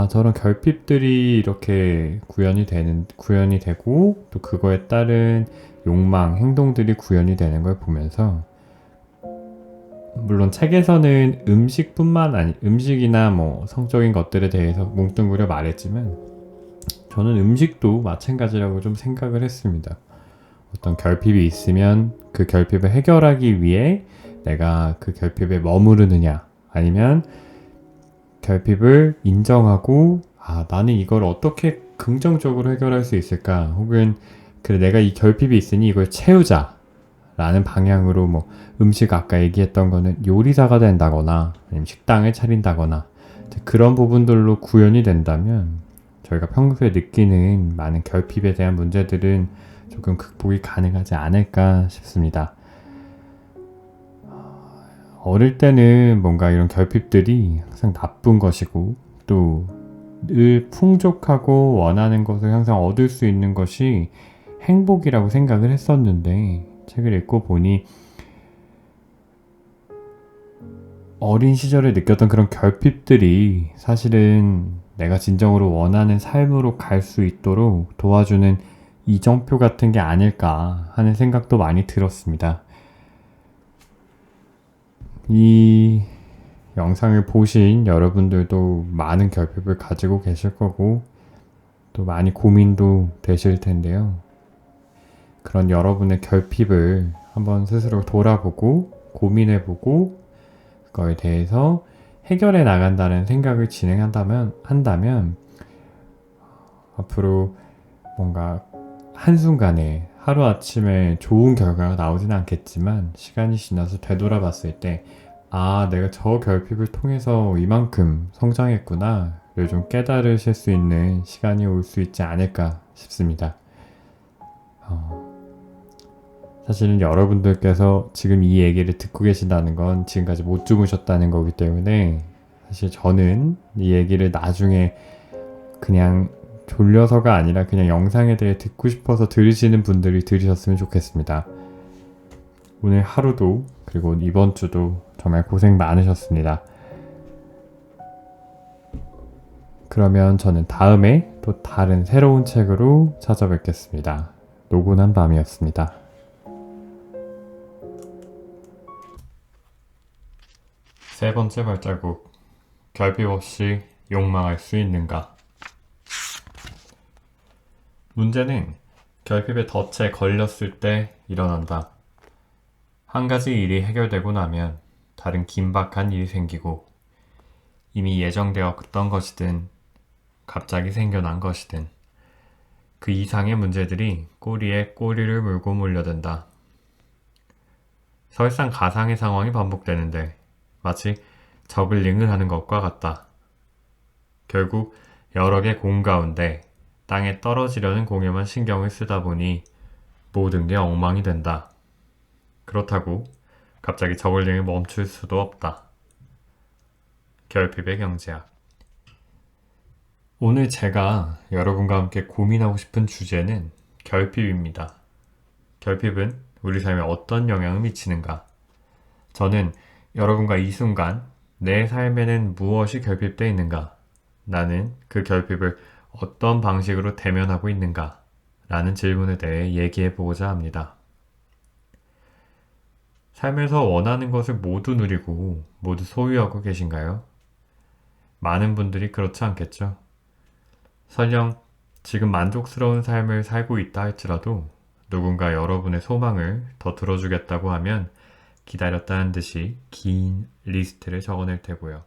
저런 결핍들이 이렇게 구현이 되고 또 그거에 따른 욕망, 행동들이 구현이 되는 걸 보면서 물론 책에서는 음식이나 뭐 성적인 것들에 대해서 뭉뚱그려 말했지만 저는 음식도 마찬가지라고 좀 생각을 했습니다. 어떤 결핍이 있으면 그 결핍을 해결하기 위해 내가 그 결핍에 머무르느냐 아니면 결핍을 인정하고 나는 이걸 어떻게 긍정적으로 해결할 수 있을까 혹은 그래 내가 이 결핍이 있으니 이걸 채우자 라는 방향으로 뭐 음식 아까 얘기했던 거는 요리사가 된다거나 아니면 식당을 차린다거나 그런 부분들로 구현이 된다면 저희가 평소에 느끼는 많은 결핍에 대한 문제들은 조금 극복이 가능하지 않을까 싶습니다. 어릴 때는 뭔가 이런 결핍들이 항상 나쁜 것이고 또 늘 풍족하고 원하는 것을 항상 얻을 수 있는 것이 행복이라고 생각을 했었는데 책을 읽고 보니 어린 시절에 느꼈던 그런 결핍들이 사실은 내가 진정으로 원하는 삶으로 갈 수 있도록 도와주는 이정표 같은 게 아닐까 하는 생각도 많이 들었습니다. 이 영상을 보신 여러분들도 많은 결핍을 가지고 계실 거고 또 많이 고민도 되실 텐데요. 그런 여러분의 결핍을 한번 스스로 돌아보고 고민해보고 그거에 대해서 해결해 나간다는 생각을 한다면 앞으로 뭔가 한순간에 하루아침에 좋은 결과가 나오진 않겠지만 시간이 지나서 되돌아봤을 때 내가 저 결핍을 통해서 이만큼 성장했구나를 좀 깨달으실 수 있는 시간이 올 수 있지 않을까 싶습니다. 사실은 여러분들께서 지금 이 얘기를 듣고 계신다는 건 지금까지 못 주무셨다는 거기 때문에 사실 저는 이 얘기를 나중에 그냥 졸려서가 아니라 그냥 영상에 대해 듣고 싶어서 들으시는 분들이 들으셨으면 좋겠습니다. 오늘 하루도 그리고 이번 주도 정말 고생 많으셨습니다. 그러면 저는 다음에 또 다른 새로운 책으로 찾아뵙겠습니다. 노곤한 밤이었습니다. 세 번째 발자국. 결핍 없이 욕망할 수 있는가? 문제는 결핍에 덫에 걸렸을 때 일어난다. 한 가지 일이 해결되고 나면 다른 긴박한 일이 생기고 이미 예정되었던 것이든 갑자기 생겨난 것이든 그 이상의 문제들이 꼬리에 꼬리를 물고 몰려든다. 설상 가상의 상황이 반복되는데 마치 저글링을 하는 것과 같다. 결국 여러 개 공 가운데 땅에 떨어지려는 공에만 신경을 쓰다 보니 모든 게 엉망이 된다. 그렇다고 갑자기 저글링을 멈출 수도 없다. 결핍의 경제학. 오늘 제가 여러분과 함께 고민하고 싶은 주제는 결핍입니다. 결핍은 우리 삶에 어떤 영향을 미치는가? 저는 여러분과 이 순간 내 삶에는 무엇이 결핍되어 있는가? 나는 그 결핍을 어떤 방식으로 대면하고 있는가? 라는 질문에 대해 얘기해 보고자 합니다. 삶에서 원하는 것을 모두 누리고 모두 소유하고 계신가요? 많은 분들이 그렇지 않겠죠? 설령 지금 만족스러운 삶을 살고 있다 할지라도 누군가 여러분의 소망을 더 들어주겠다고 하면 기다렸다는 듯이 긴 리스트를 적어낼 테고요.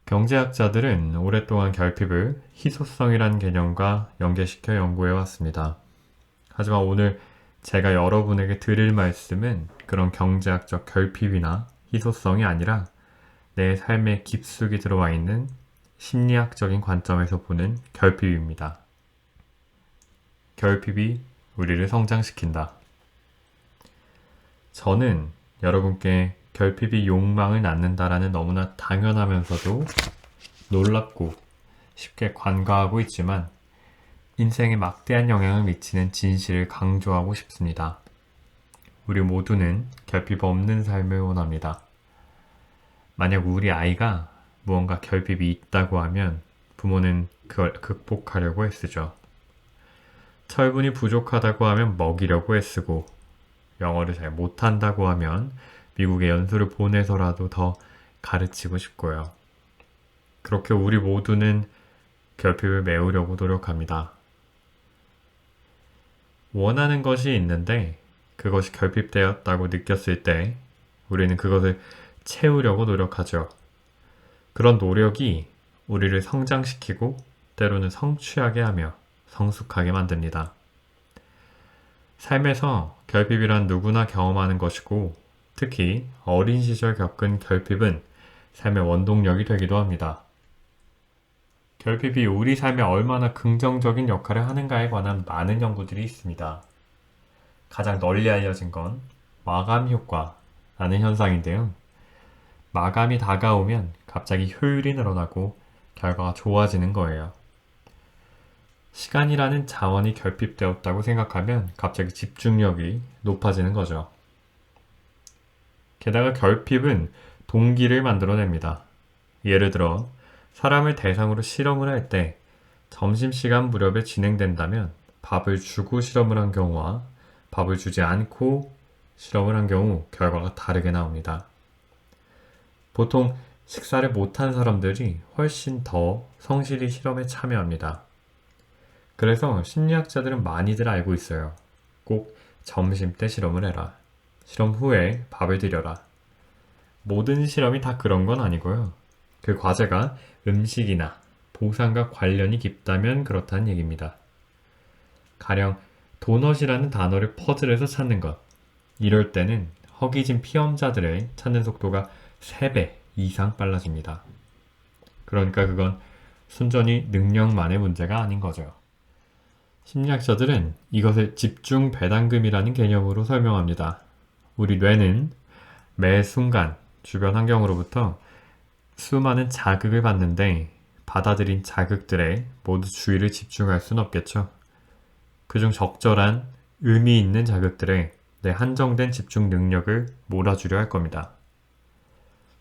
경제학자들은 오랫동안 결핍을 희소성이라는 개념과 연계시켜 연구해 왔습니다. 하지만 오늘 제가 여러분에게 드릴 말씀은 그런 경제학적 결핍이나 희소성이 아니라 내 삶의 깊숙이 들어와 있는 심리학적인 관점에서 보는 결핍입니다. 결핍이 우리를 성장시킨다. 저는 여러분께 결핍이 욕망을 낳는다라는 너무나 당연하면서도 놀랍고 쉽게 관과하고 있지만 인생에 막대한 영향을 미치는 진실을 강조하고 싶습니다. 우리 모두는 결핍 없는 삶을 원합니다. 만약 우리 아이가 무언가 결핍이 있다고 하면 부모는 그걸 극복하려고 애쓰죠. 철분이 부족하다고 하면 먹이려고 애쓰고 영어를 잘 못한다고 하면 미국에 연수를 보내서라도 더 가르치고 싶고요. 그렇게 우리 모두는 결핍을 메우려고 노력합니다. 원하는 것이 있는데 그것이 결핍되었다고 느꼈을 때 우리는 그것을 채우려고 노력하죠. 그런 노력이 우리를 성장시키고 때로는 성취하게 하며 성숙하게 만듭니다. 삶에서 결핍이란 누구나 경험하는 것이고 특히 어린 시절 겪은 결핍은 삶의 원동력이 되기도 합니다. 결핍이 우리 삶에 얼마나 긍정적인 역할을 하는가에 관한 많은 연구들이 있습니다. 가장 널리 알려진 건 마감 효과라는 현상인데요. 마감이 다가오면 갑자기 효율이 늘어나고 결과가 좋아지는 거예요. 시간이라는 자원이 결핍되었다고 생각하면 갑자기 집중력이 높아지는 거죠. 게다가 결핍은 동기를 만들어냅니다. 예를 들어 사람을 대상으로 실험을 할 때 점심시간 무렵에 진행된다면 밥을 주고 실험을 한 경우와 밥을 주지 않고 실험을 한 경우 결과가 다르게 나옵니다. 보통 식사를 못한 사람들이 훨씬 더 성실히 실험에 참여합니다. 그래서 심리학자들은 많이들 알고 있어요. 꼭 점심 때 실험을 해라. 실험 후에 밥을 드려라. 모든 실험이 다 그런 건 아니고요. 그 과제가 음식이나 보상과 관련이 깊다면 그렇다는 얘기입니다. 가령 도넛이라는 단어를 퍼즐에서 찾는 것. 이럴 때는 허기진 피험자들의 찾는 속도가 3배 이상 빨라집니다. 그러니까 그건 순전히 능력만의 문제가 아닌 거죠. 심리학자들은 이것을 집중 배당금이라는 개념으로 설명합니다. 우리 뇌는 매 순간 주변 환경으로부터 수많은 자극을 받는데 받아들인 자극들에 모두 주의를 집중할 수는 없겠죠. 그중 적절한 의미 있는 자극들에 내 한정된 집중 능력을 몰아주려 할 겁니다.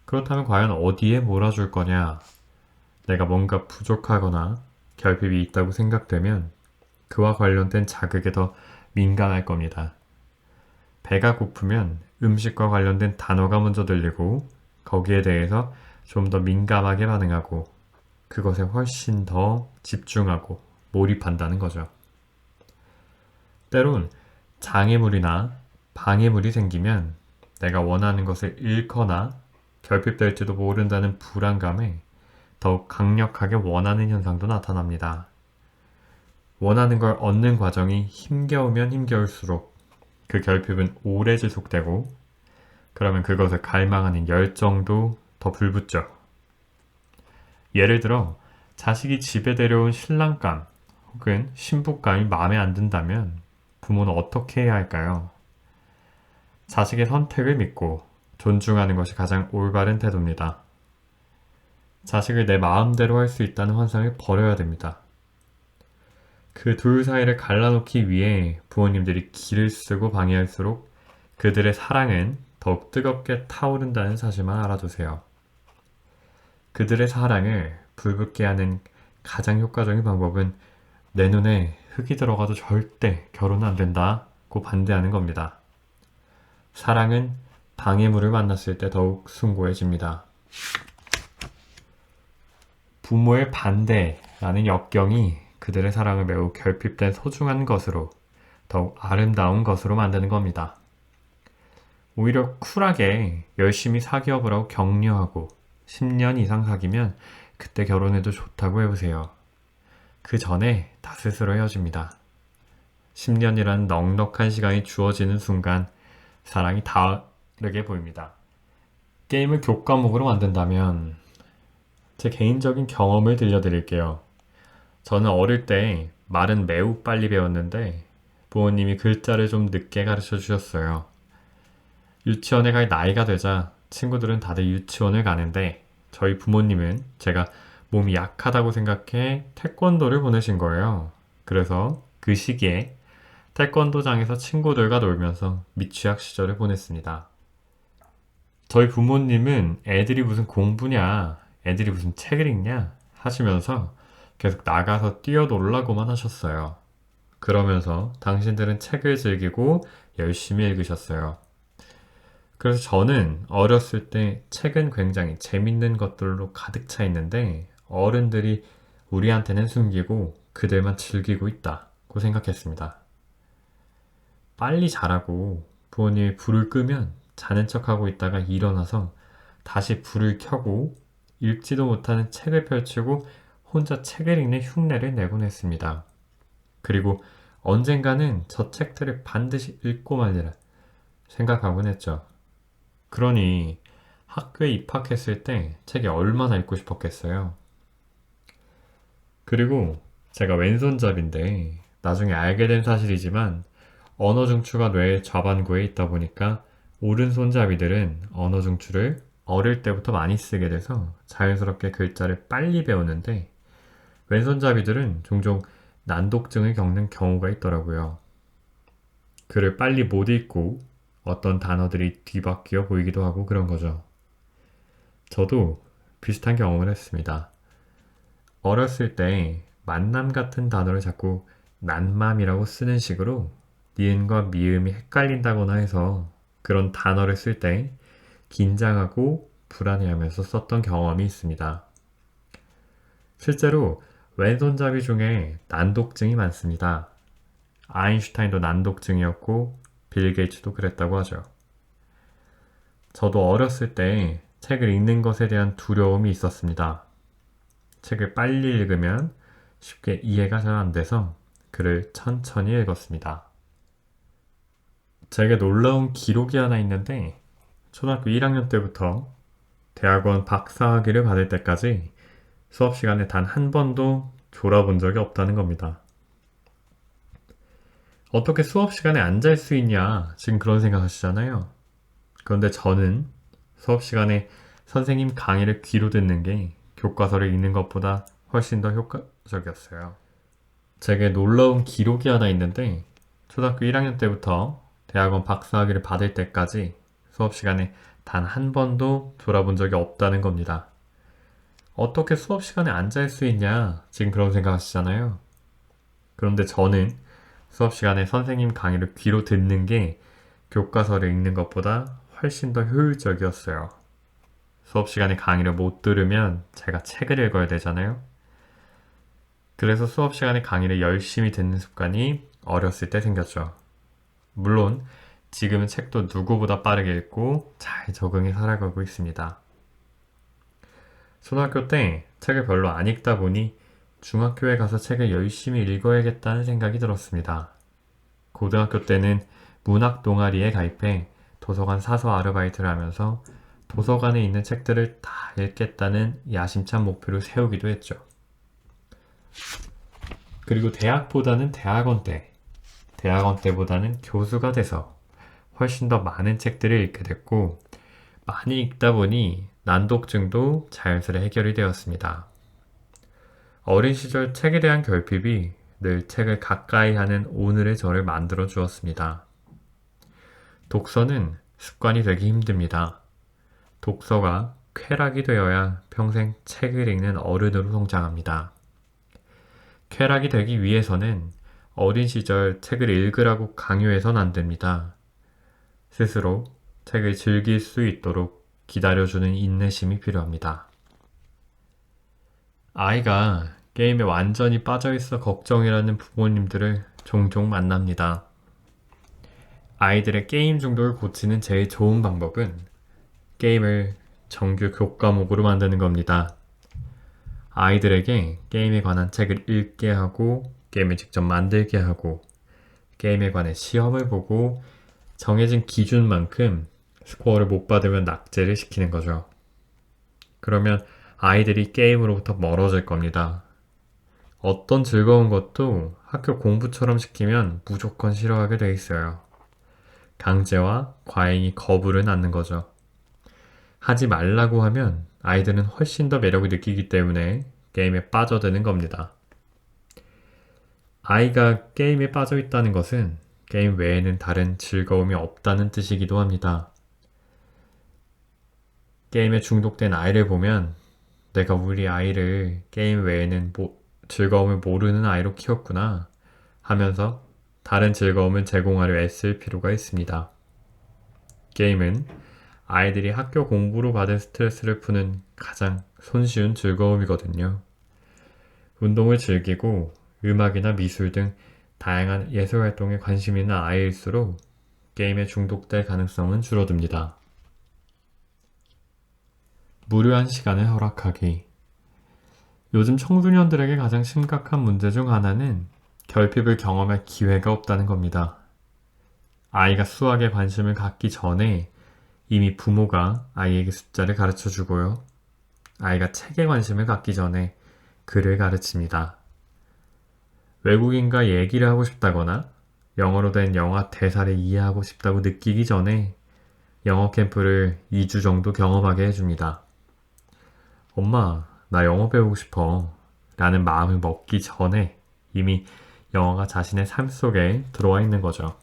그렇다면 과연 어디에 몰아줄 거냐? 내가 뭔가 부족하거나 결핍이 있다고 생각되면 그와 관련된 자극에 더 민감할 겁니다. 배가 고프면 음식과 관련된 단어가 먼저 들리고 거기에 대해서 좀 더 민감하게 반응하고 그것에 훨씬 더 집중하고 몰입한다는 거죠. 때론 장애물이나 방해물이 생기면 내가 원하는 것을 잃거나 결핍될지도 모른다는 불안감에 더욱 강력하게 원하는 현상도 나타납니다. 원하는 걸 얻는 과정이 힘겨우면 힘겨울수록 그 결핍은 오래 지속되고 그러면 그것을 갈망하는 열정도 더 불붙죠. 예를 들어 자식이 집에 데려온 신랑감 혹은 신부감이 마음에 안 든다면 부모는 어떻게 해야 할까요? 자식의 선택을 믿고 존중하는 것이 가장 올바른 태도입니다. 자식을 내 마음대로 할 수 있다는 환상을 버려야 됩니다. 그 둘 사이를 갈라놓기 위해 부모님들이 기를 쓰고 방해할수록 그들의 사랑은 더욱 뜨겁게 타오른다는 사실만 알아두세요. 그들의 사랑을 불붙게 하는 가장 효과적인 방법은 내 눈에 흙이 들어가도 절대 결혼 안 된다고 반대하는 겁니다. 사랑은 방해물을 만났을 때 더욱 숭고해집니다. 부모의 반대라는 역경이 그들의 사랑을 매우 결핍된 소중한 것으로 더욱 아름다운 것으로 만드는 겁니다. 오히려 쿨하게 열심히 사귀어보라고 격려하고 10년 이상 사귀면 그때 결혼해도 좋다고 해보세요. 그 전에 다 스스로 헤어집니다. 10년이라는 넉넉한 시간이 주어지는 순간 사랑이 다르게 보입니다. 게임을 교과목으로 만든다면 제 개인적인 경험을 들려드릴게요. 저는 어릴 때 말은 매우 빨리 배웠는데 부모님이 글자를 좀 늦게 가르쳐 주셨어요. 유치원에 갈 나이가 되자 친구들은 다들 유치원을 가는데 저희 부모님은 제가 몸이 약하다고 생각해 태권도를 보내신 거예요. 그래서 그 시기에 태권도장에서 친구들과 놀면서 미취학 시절을 보냈습니다. 저희 부모님은 애들이 무슨 공부냐, 애들이 무슨 책을 읽냐 하시면서 계속 나가서 뛰어놀라고만 하셨어요. 그러면서 당신들은 책을 즐기고 열심히 읽으셨어요. 그래서 저는 어렸을 때 책은 굉장히 재밌는 것들로 가득 차 있는데 어른들이 우리한테는 숨기고 그들만 즐기고 있다고 생각했습니다. 빨리 자라고 부모님이 불을 끄면 자는 척하고 있다가 일어나서 다시 불을 켜고 읽지도 못하는 책을 펼치고 혼자 책을 읽는 흉내를 내곤 했습니다. 그리고 언젠가는 저 책들을 반드시 읽고 말리라 생각하곤 했죠. 그러니 학교에 입학했을 때 책이 얼마나 읽고 싶었겠어요. 그리고 제가 왼손잡이인데 나중에 알게 된 사실이지만 언어 중추가 뇌의 좌반구에 있다 보니까 오른손잡이들은 언어 중추를 어릴 때부터 많이 쓰게 돼서 자연스럽게 글자를 빨리 배우는데 왼손잡이들은 종종 난독증을 겪는 경우가 있더라고요. 글을 빨리 못 읽고 어떤 단어들이 뒤바뀌어 보이기도 하고 그런 거죠. 저도 비슷한 경험을 했습니다. 어렸을 때 만남 같은 단어를 자꾸 난맘이라고 쓰는 식으로 니은과 미음이 헷갈린다거나 해서 그런 단어를 쓸 때 긴장하고 불안해하면서 썼던 경험이 있습니다. 실제로 왼손잡이 중에 난독증이 많습니다. 아인슈타인도 난독증이었고 빌 게이츠도 그랬다고 하죠. 저도 어렸을 때 책을 읽는 것에 대한 두려움이 있었습니다. 책을 빨리 읽으면 쉽게 이해가 잘 안 돼서 글을 천천히 읽었습니다. 제게 놀라운 기록이 하나 있는데 초등학교 1학년 때부터 대학원 박사학위를 받을 때까지 수업 시간에 단 한 번도 졸아본 적이 없다는 겁니다. 어떻게 수업 시간에 앉을 수 있냐 지금 그런 생각 하시잖아요. 그런데 저는 수업 시간에 선생님 강의를 귀로 듣는 게 교과서를 읽는 것보다 훨씬 더 효과적이었어요. 제게 놀라운 기록이 하나 있는데 초등학교 1학년 때부터 대학원 박사학위를 받을 때까지 수업 시간에 단 한 번도 졸아본 적이 없다는 겁니다. 어떻게 수업 시간에 앉을 수 있냐 지금 그런 생각 하시잖아요. 그런데 저는 수업 시간에 선생님 강의를 귀로 듣는 게 교과서를 읽는 것보다 훨씬 더 효율적이었어요. 수업 시간에 강의를 못 들으면 제가 책을 읽어야 되잖아요. 그래서 수업 시간에 강의를 열심히 듣는 습관이 어렸을 때 생겼죠. 물론 지금은 책도 누구보다 빠르게 읽고 잘 적응해 살아가고 있습니다. 초등학교 때 책을 별로 안 읽다 보니 중학교에 가서 책을 열심히 읽어야겠다는 생각이 들었습니다. 고등학교 때는 문학 동아리에 가입해 도서관 사서 아르바이트를 하면서 도서관에 있는 책들을 다 읽겠다는 야심찬 목표를 세우기도 했죠. 그리고 대학보다는 대학원 때보다는 교수가 돼서 훨씬 더 많은 책들을 읽게 됐고 많이 읽다 보니 난독증도 자연스레 해결이 되었습니다. 어린 시절 책에 대한 결핍이 늘 책을 가까이 하는 오늘의 저를 만들어 주었습니다. 독서는 습관이 되기 힘듭니다. 독서가 쾌락이 되어야 평생 책을 읽는 어른으로 성장합니다. 쾌락이 되기 위해서는 어린 시절 책을 읽으라고 강요해선 안 됩니다. 스스로 책을 즐길 수 있도록 기다려주는 인내심이 필요합니다. 아이가 게임에 완전히 빠져있어 걱정이라는 부모님들을 종종 만납니다. 아이들의 게임 중독을 고치는 제일 좋은 방법은 게임을 정규 교과목으로 만드는 겁니다. 아이들에게 게임에 관한 책을 읽게 하고 게임을 직접 만들게 하고 게임에 관해 시험을 보고 정해진 기준만큼 스코어를 못 받으면 낙제를 시키는 거죠. 그러면 아이들이 게임으로부터 멀어질 겁니다. 어떤 즐거운 것도 학교 공부처럼 시키면 무조건 싫어하게 돼 있어요. 강제와 과잉이 거부를 낳는 거죠. 하지 말라고 하면 아이들은 훨씬 더 매력을 느끼기 때문에 게임에 빠져드는 겁니다. 아이가 게임에 빠져 있다는 것은 게임 외에는 다른 즐거움이 없다는 뜻이기도 합니다. 게임에 중독된 아이를 보면 내가 우리 아이를 게임 외에는 즐거움을 모르는 아이로 키웠구나 하면서 다른 즐거움을 제공하려 애쓸 필요가 있습니다. 게임은 아이들이 학교 공부로 받은 스트레스를 푸는 가장 손쉬운 즐거움이거든요. 운동을 즐기고 음악이나 미술 등 다양한 예술 활동에 관심 있는 아이일수록 게임에 중독될 가능성은 줄어듭니다. 무료한 시간을 허락하기. 요즘 청소년들에게 가장 심각한 문제 중 하나는 결핍을 경험할 기회가 없다는 겁니다. 아이가 수학에 관심을 갖기 전에 이미 부모가 아이에게 숫자를 가르쳐 주고요. 아이가 책에 관심을 갖기 전에 글을 가르칩니다. 외국인과 얘기를 하고 싶다거나 영어로 된 영화 대사를 이해하고 싶다고 느끼기 전에 영어 캠프를 2주 정도 경험하게 해줍니다. 엄마, 나 영어 배우고 싶어 라는 마음을 먹기 전에 이미 영어가 자신의 삶 속에 들어와 있는 거죠.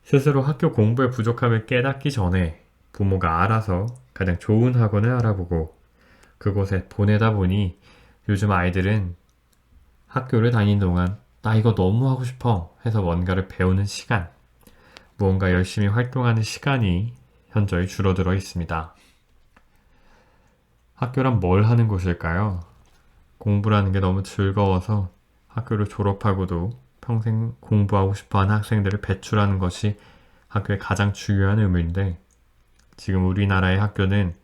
스스로 학교 공부의 부족함을 깨닫기 전에 부모가 알아서 가장 좋은 학원을 알아보고 그곳에 보내다 보니 요즘 아이들은 학교를 다니는 동안 나 이거 너무 하고 싶어 해서 뭔가를 배우는 시간, 무언가 열심히 활동하는 시간이 현저히 줄어들어 있습니다. 학교란 뭘 하는 곳일까요? 공부라는 게 너무 즐거워서 학교를 졸업하고도 평생 공부하고 싶어하는 학생들을 배출하는 것이 학교의 가장 중요한 의무인데 지금 우리나라의 학교는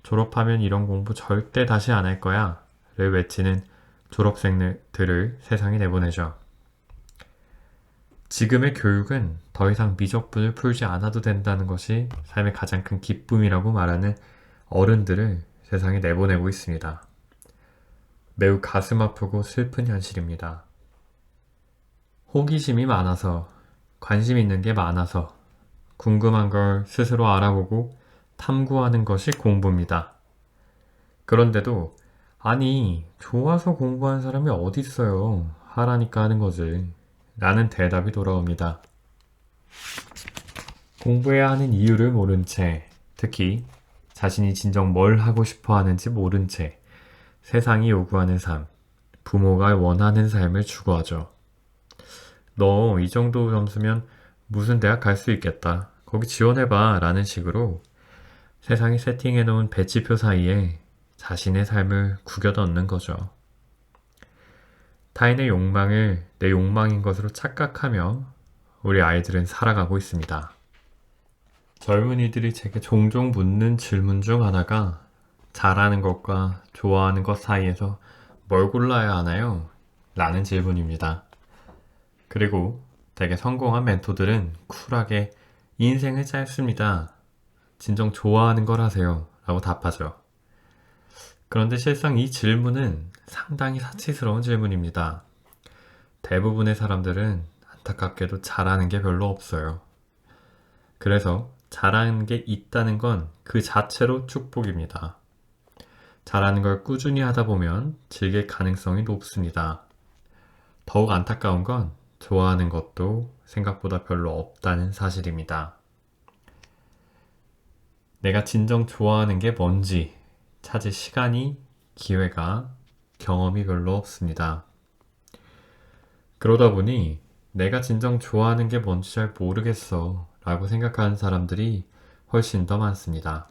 졸업하면 이런 공부 절대 다시 안 할 거야 를 외치는 졸업생들을 세상에 내보내죠. 지금의 교육은 더 이상 미적분을 풀지 않아도 된다는 것이 삶의 가장 큰 기쁨이라고 말하는 어른들을 세상에 내보내고 있습니다. 매우 가슴 아프고 슬픈 현실입니다. 호기심이 많아서, 관심 있는 게 많아서, 궁금한 걸 스스로 알아보고 탐구하는 것이 공부입니다. 그런데도 아니, 좋아서 공부하는 사람이 어디 있어요. 하라니까 하는 거지. 라는 대답이 돌아옵니다. 공부해야 하는 이유를 모른 채, 특히 자신이 진정 뭘 하고 싶어 하는지 모른 채 세상이 요구하는 삶, 부모가 원하는 삶을 추구하죠. 너 이 정도 점수면 무슨 대학 갈 수 있겠다. 거기 지원해봐. 라는 식으로 세상이 세팅해놓은 배치표 사이에 자신의 삶을 구겨 넣는 거죠. 타인의 욕망을 내 욕망인 것으로 착각하며 우리 아이들은 살아가고 있습니다. 젊은이들이 제게 종종 묻는 질문 중 하나가 잘하는 것과 좋아하는 것 사이에서 뭘 골라야 하나요? 라는 질문입니다. 그리고 되게 성공한 멘토들은 쿨하게 인생은 짧습니다. 진정 좋아하는 걸 하세요. 라고 답하죠. 그런데 실상 이 질문은 상당히 사치스러운 질문입니다. 대부분의 사람들은 안타깝게도 잘하는 게 별로 없어요. 그래서 잘하는 게 있다는 건 그 자체로 축복입니다. 잘하는 걸 꾸준히 하다 보면 즐길 가능성이 높습니다. 더욱 안타까운 건 좋아하는 것도 생각보다 별로 없다는 사실입니다. 내가 진정 좋아하는 게 뭔지 찾을 시간이, 기회가, 경험이 별로 없습니다. 그러다 보니 내가 진정 좋아하는 게 뭔지 잘 모르겠어 라고 생각하는 사람들이 훨씬 더 많습니다.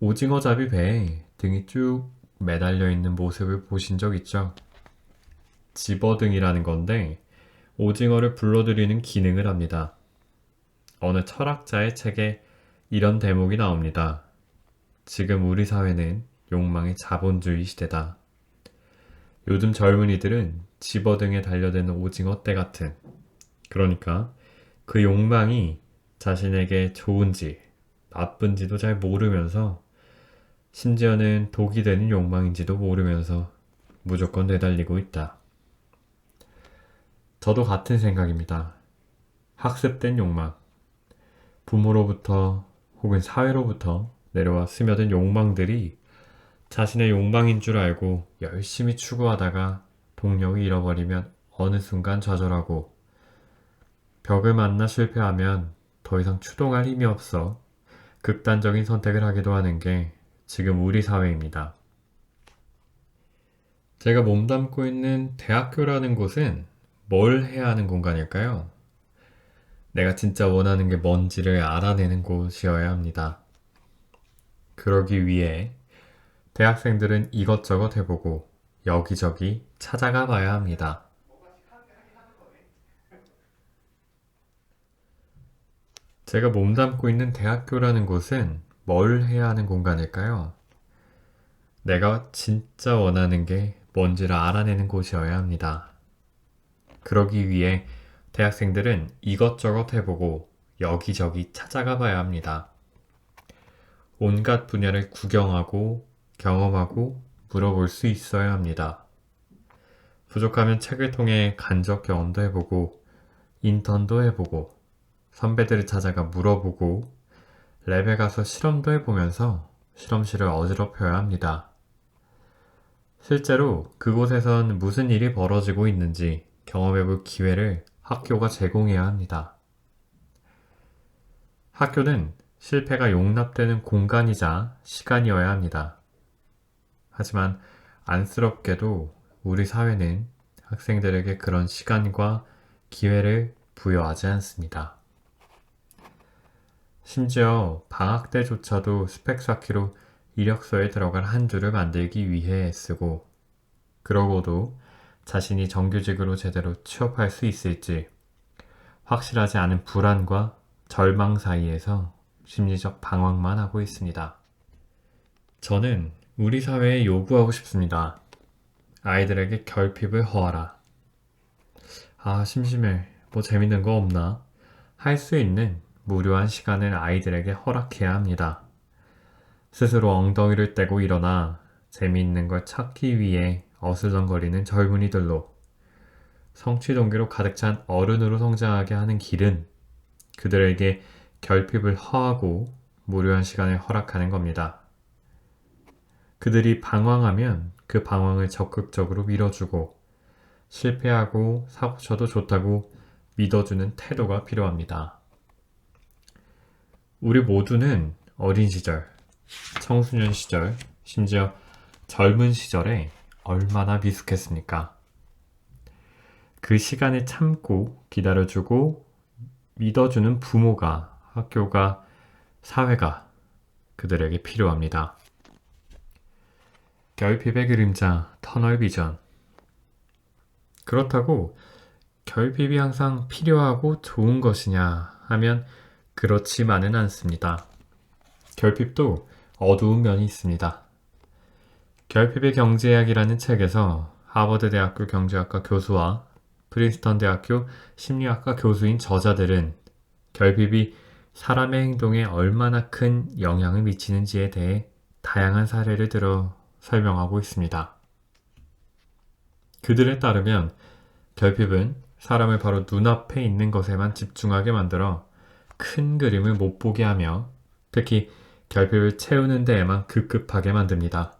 오징어잡이 배에 등이 쭉 매달려 있는 모습을 보신 적 있죠? 집어등이라는 건데 오징어를 불러들이는 기능을 합니다. 어느 철학자의 책에 이런 대목이 나옵니다. 지금 우리 사회는 욕망의 자본주의 시대다. 요즘 젊은이들은 집어등에 달려드는 오징어 떼 같은, 그러니까 그 욕망이 자신에게 좋은지 나쁜지도 잘 모르면서 심지어는 독이 되는 욕망인지도 모르면서 무조건 내달리고 있다. 저도 같은 생각입니다. 학습된 욕망, 부모로부터 혹은 사회로부터 내려와 스며든 욕망들이 자신의 욕망인 줄 알고 열심히 추구하다가 동력을 잃어버리면 어느 순간 좌절하고 벽을 만나 실패하면 더 이상 추동할 힘이 없어 극단적인 선택을 하기도 하는 게 지금 우리 사회입니다. 제가 몸담고 있는 대학교라는 곳은 뭘 해야 하는 공간일까요? 내가 진짜 원하는 게 뭔지를 알아내는 곳이어야 합니다. 그러기 위해 대학생들은 이것저것 해보고 여기저기 찾아가 봐야 합니다. 제가 몸담고 있는 대학교라는 곳은 뭘 해야 하는 공간일까요? 내가 진짜 원하는 게 뭔지를 알아내는 곳이어야 합니다. 그러기 위해 대학생들은 이것저것 해보고 여기저기 찾아가 봐야 합니다. 온갖 분야를 구경하고 경험하고 물어볼 수 있어야 합니다. 부족하면 책을 통해 간접 경험도 해보고 인턴도 해보고 선배들을 찾아가 물어보고 랩에 가서 실험도 해보면서 실험실을 어지럽혀야 합니다. 실제로 그곳에선 무슨 일이 벌어지고 있는지 경험해볼 기회를 학교가 제공해야 합니다. 학교는 실패가 용납되는 공간이자 시간이어야 합니다. 하지만 안쓰럽게도 우리 사회는 학생들에게 그런 시간과 기회를 부여하지 않습니다. 심지어 방학 때조차도 스펙 쌓기로 이력서에 들어갈 한 줄을 만들기 위해 애쓰고, 그러고도 자신이 정규직으로 제대로 취업할 수 있을지 확실하지 않은 불안과 절망 사이에서 심리적 방황만 하고 있습니다. 저는 우리 사회에 요구하고 싶습니다. 아이들에게 결핍을 허하라. 아, 심심해. 뭐 재밌는 거 없나? 할 수 있는 무료한 시간을 아이들에게 허락해야 합니다. 스스로 엉덩이를 떼고 일어나 재미있는 걸 찾기 위해 어슬렁거리는 젊은이들로, 성취 동기로 가득 찬 어른으로 성장하게 하는 길은 그들에게 결핍을 허하고 무료한 시간을 허락하는 겁니다. 그들이 방황하면 그 방황을 적극적으로 밀어주고, 실패하고 사고쳐도 좋다고 믿어주는 태도가 필요합니다. 우리 모두는 어린 시절, 청소년 시절, 심지어 젊은 시절에 얼마나 미숙했습니까? 그 시간을 참고 기다려주고 믿어주는 부모가, 학교가, 사회가 그들에게 필요합니다. 결핍의 그림자, 터널 비전. 그렇다고 결핍이 항상 필요하고 좋은 것이냐 하면 그렇지만은 않습니다. 결핍도 어두운 면이 있습니다. 결핍의 경제학이라는 책에서 하버드 대학교 경제학과 교수와 프린스턴 대학교 심리학과 교수인 저자들은 결핍이 사람의 행동에 얼마나 큰 영향을 미치는지에 대해 다양한 사례를 들어 설명하고 있습니다. 그들에 따르면 결핍은 사람을 바로 눈앞에 있는 것에만 집중하게 만들어 큰 그림을 못 보게 하며, 특히 결핍을 채우는 데에만 급급하게 만듭니다.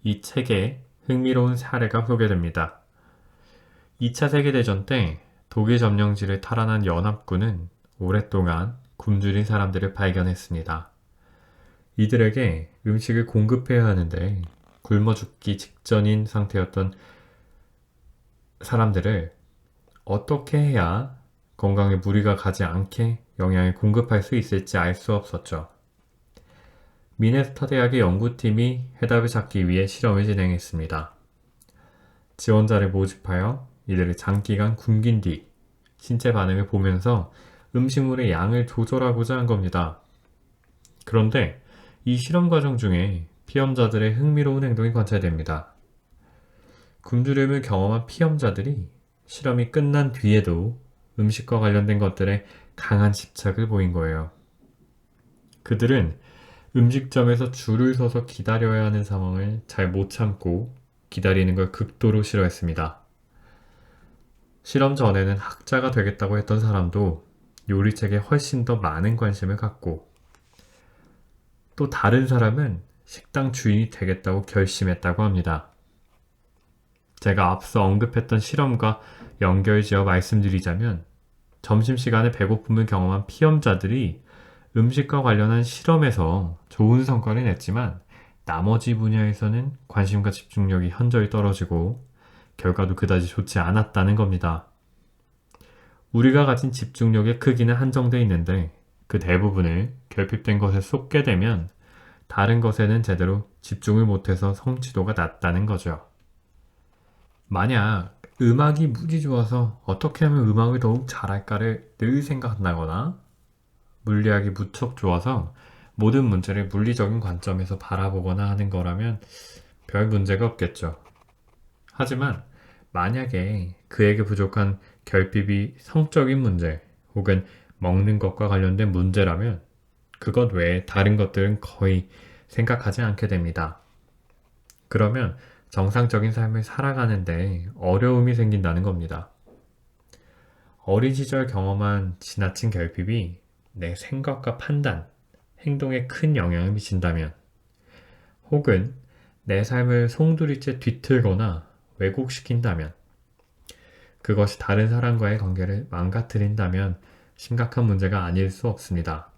이 책에 흥미로운 사례가 소개됩니다. 2차 세계대전 때 독일 점령지를 탈환한 연합군은 오랫동안 굶주린 사람들을 발견했습니다. 이들에게 음식을 공급해야 하는데 굶어 죽기 직전인 상태였던 사람들을 어떻게 해야 건강에 무리가 가지 않게 영양을 공급할 수 있을지 알 수 없었죠. 미네소타 대학의 연구팀이 해답을 찾기 위해 실험을 진행했습니다. 지원자를 모집하여 이들을 장기간 굶긴 뒤 신체 반응을 보면서 음식물의 양을 조절하고자 한 겁니다. 그런데 이 실험 과정 중에 피험자들의 흥미로운 행동이 관찰됩니다. 굶주림을 경험한 피험자들이 실험이 끝난 뒤에도 음식과 관련된 것들에 강한 집착을 보인 거예요. 그들은 음식점에서 줄을 서서 기다려야 하는 상황을 잘 못 참고 기다리는 걸 극도로 싫어했습니다. 실험 전에는 학자가 되겠다고 했던 사람도 요리책에 훨씬 더 많은 관심을 갖고, 또 다른 사람은 식당 주인이 되겠다고 결심했다고 합니다. 제가 앞서 언급했던 실험과 연결지어 말씀드리자면, 점심시간에 배고픔을 경험한 피험자들이 음식과 관련한 실험에서 좋은 성과를 냈지만 나머지 분야에서는 관심과 집중력이 현저히 떨어지고 결과도 그다지 좋지 않았다는 겁니다. 우리가 가진 집중력의 크기는 한정돼 있는데 그 대부분을 결핍된 것에 쏟게 되면 다른 것에는 제대로 집중을 못해서 성취도가 낮다는 거죠. 만약 음악이 무지 좋아서 어떻게 하면 음악을 더욱 잘할까를 늘 생각한다거나, 물리학이 무척 좋아서 모든 문제를 물리적인 관점에서 바라보거나 하는 거라면 별 문제가 없겠죠. 하지만 만약에 그에게 부족한 결핍이 성적인 문제 혹은 먹는 것과 관련된 문제라면 그것 외에 다른 것들은 거의 생각하지 않게 됩니다. 그러면 정상적인 삶을 살아가는데 어려움이 생긴다는 겁니다. 어린 시절 경험한 지나친 결핍이 내 생각과 판단, 행동에 큰 영향을 미친다면, 혹은 내 삶을 송두리째 뒤틀거나 왜곡시킨다면, 그것이 다른 사람과의 관계를 망가뜨린다면 심각한 문제가 아닐 수 없습니다.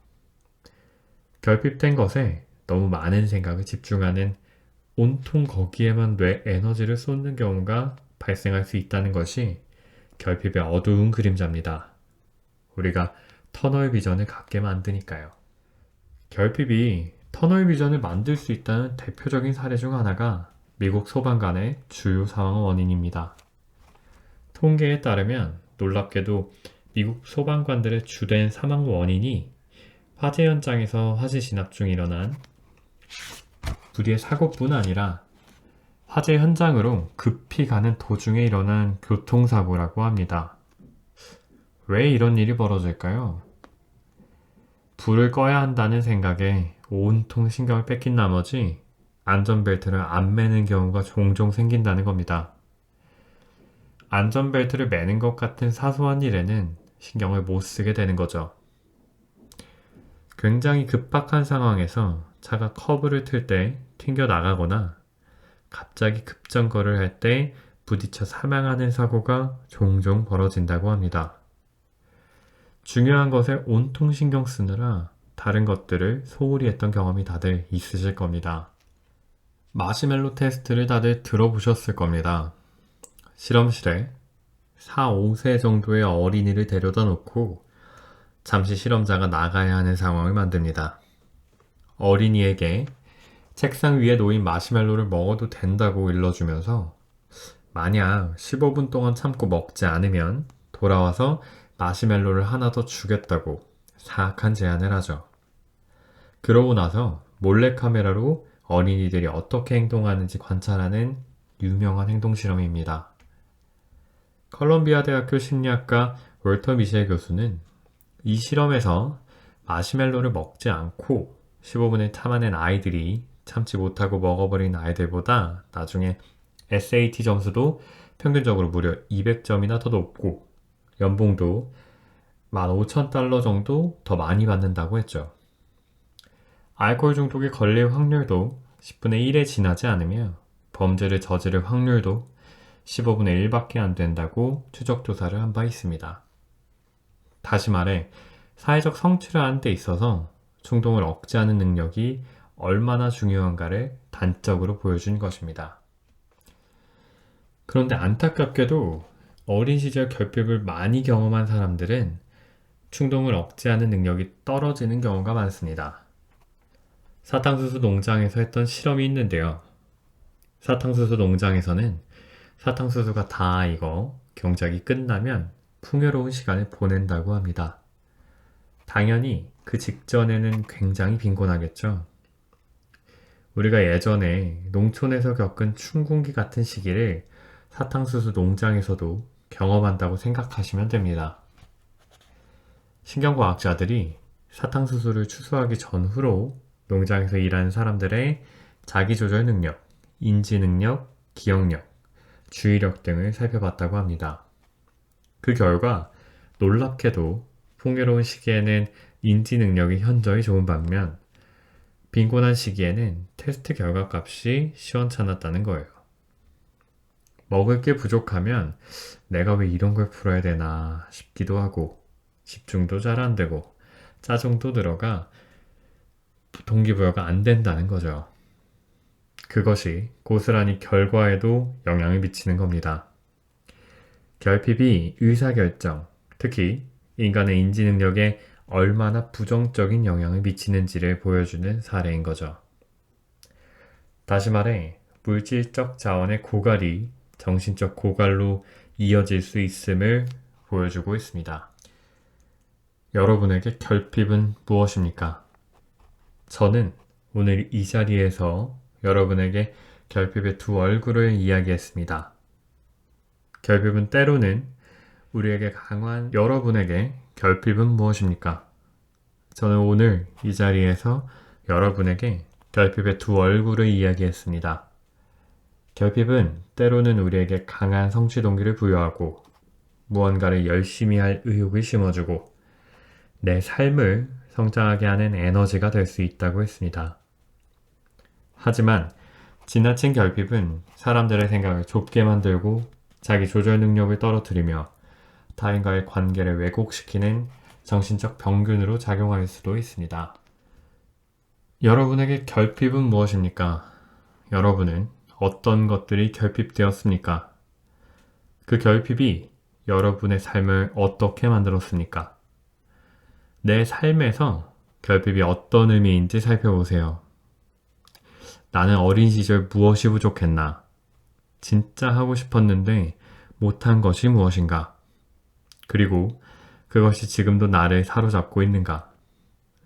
결핍된 것에 너무 많은 생각을 집중하는, 온통 거기에만 뇌 에너지를 쏟는 경우가 발생할 수 있다는 것이 결핍의 어두운 그림자입니다. 우리가 터널 비전을 갖게 만드니까요. 결핍이 터널 비전을 만들 수 있다는 대표적인 사례 중 하나가 미국 소방관의 주요 사망 원인입니다. 통계에 따르면 놀랍게도 미국 소방관들의 주된 사망 원인이 화재 현장에서 화재 진압 중 일어난 불의의 사고뿐 아니라 화재 현장으로 급히 가는 도중에 일어난 교통사고라고 합니다. 왜 이런 일이 벌어질까요? 불을 꺼야 한다는 생각에 온통 신경을 뺏긴 나머지 안전벨트를 안 매는 경우가 종종 생긴다는 겁니다. 안전벨트를 매는 것 같은 사소한 일에는 신경을 못 쓰게 되는 거죠. 굉장히 급박한 상황에서 차가 커브를 틀 때 튕겨 나가거나 갑자기 급정거를 할 때 부딪혀 사망하는 사고가 종종 벌어진다고 합니다. 중요한 것에 온통 신경 쓰느라 다른 것들을 소홀히 했던 경험이 다들 있으실 겁니다. 마시멜로 테스트를 다들 들어보셨을 겁니다. 실험실에 4, 5세 정도의 어린이를 데려다 놓고 잠시 실험자가 나가야 하는 상황을 만듭니다. 어린이에게 책상 위에 놓인 마시멜로를 먹어도 된다고 일러주면서 만약 15분 동안 참고 먹지 않으면 돌아와서 마시멜로를 하나 더 주겠다고 사악한 제안을 하죠. 그러고 나서 몰래카메라로 어린이들이 어떻게 행동하는지 관찰하는 유명한 행동 실험입니다. 컬럼비아 대학교 심리학과 월터 미셸 교수는 이 실험에서 마시멜로를 먹지 않고 15분을 참아낸 아이들이 참지 못하고 먹어버린 아이들보다 나중에 SAT 점수도 평균적으로 무려 200점이나 더 높고 연봉도 15,000달러 정도 더 많이 받는다고 했죠. 알코올 중독에 걸릴 확률도 10분의 1에 지나지 않으며 범죄를 저지를 확률도 15분의 1밖에 안 된다고 추적 조사를 한 바 있습니다. 다시 말해 사회적 성취를 하는 데 있어서 충동을 억제하는 능력이 얼마나 중요한가를 단적으로 보여준 것입니다. 그런데 안타깝게도 어린 시절 결핍을 많이 경험한 사람들은 충동을 억제하는 능력이 떨어지는 경우가 많습니다. 사탕수수 농장에서 했던 실험이 있는데요. 사탕수수 농장에서는 사탕수수가 다 익어 경작이 끝나면 풍요로운 시간을 보낸다고 합니다. 당연히 그 직전에는 굉장히 빈곤하겠죠. 우리가 예전에 농촌에서 겪은 춘궁기 같은 시기를 사탕수수 농장에서도 경험한다고 생각하시면 됩니다. 신경과학자들이 사탕수수를 추수하기 전후로 농장에서 일하는 사람들의 자기조절 능력, 인지 능력, 기억력, 주의력 등을 살펴봤다고 합니다. 그 결과 놀랍게도 풍요로운 시기에는 인지 능력이 현저히 좋은 반면 빈곤한 시기에는 테스트 결과값이 시원찮았다는 거예요. 먹을 게 부족하면 내가 왜 이런 걸 풀어야 되나 싶기도 하고 집중도 잘 안 되고 짜증도 들어가 동기부여가 안 된다는 거죠. 그것이 고스란히 결과에도 영향을 미치는 겁니다. 결핍이 의사결정, 특히 인간의 인지 능력에 얼마나 부정적인 영향을 미치는지를 보여주는 사례인 거죠. 다시 말해 물질적 자원의 고갈이 정신적 고갈로 이어질 수 있음을 보여주고 있습니다. 여러분에게 결핍은 무엇입니까? 저는 오늘 이 자리에서 여러분에게 결핍의 두 얼굴을 이야기했습니다. 결핍은 때로는 우리에게 강한 여러분에게 결핍은 무엇입니까? 저는 오늘 이 자리에서 여러분에게 결핍의 두 얼굴을 이야기했습니다. 결핍은 때로는 우리에게 강한 성취 동기를 부여하고 무언가를 열심히 할 의욕을 심어주고 내 삶을 성장하게 하는 에너지가 될 수 있다고 했습니다. 하지만 지나친 결핍은 사람들의 생각을 좁게 만들고 자기 조절 능력을 떨어뜨리며 타인과의 관계를 왜곡시키는 정신적 병균으로 작용할 수도 있습니다. 여러분에게 결핍은 무엇입니까? 여러분은 어떤 것들이 결핍되었습니까? 그 결핍이 여러분의 삶을 어떻게 만들었습니까? 내 삶에서 결핍이 어떤 의미인지 살펴보세요. 나는 어린 시절 무엇이 부족했나? 진짜 하고 싶었는데 못한 것이 무엇인가? 그리고 그것이 지금도 나를 사로잡고 있는가?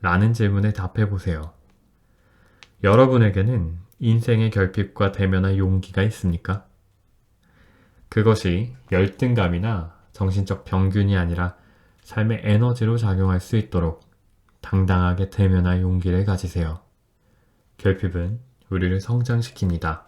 라는 질문에 답해보세요. 여러분에게는 인생의 결핍과 대면할 용기가 있습니까? 그것이 열등감이나 정신적 병균이 아니라 삶의 에너지로 작용할 수 있도록 당당하게 대면할 용기를 가지세요. 결핍은 우리를 성장시킵니다.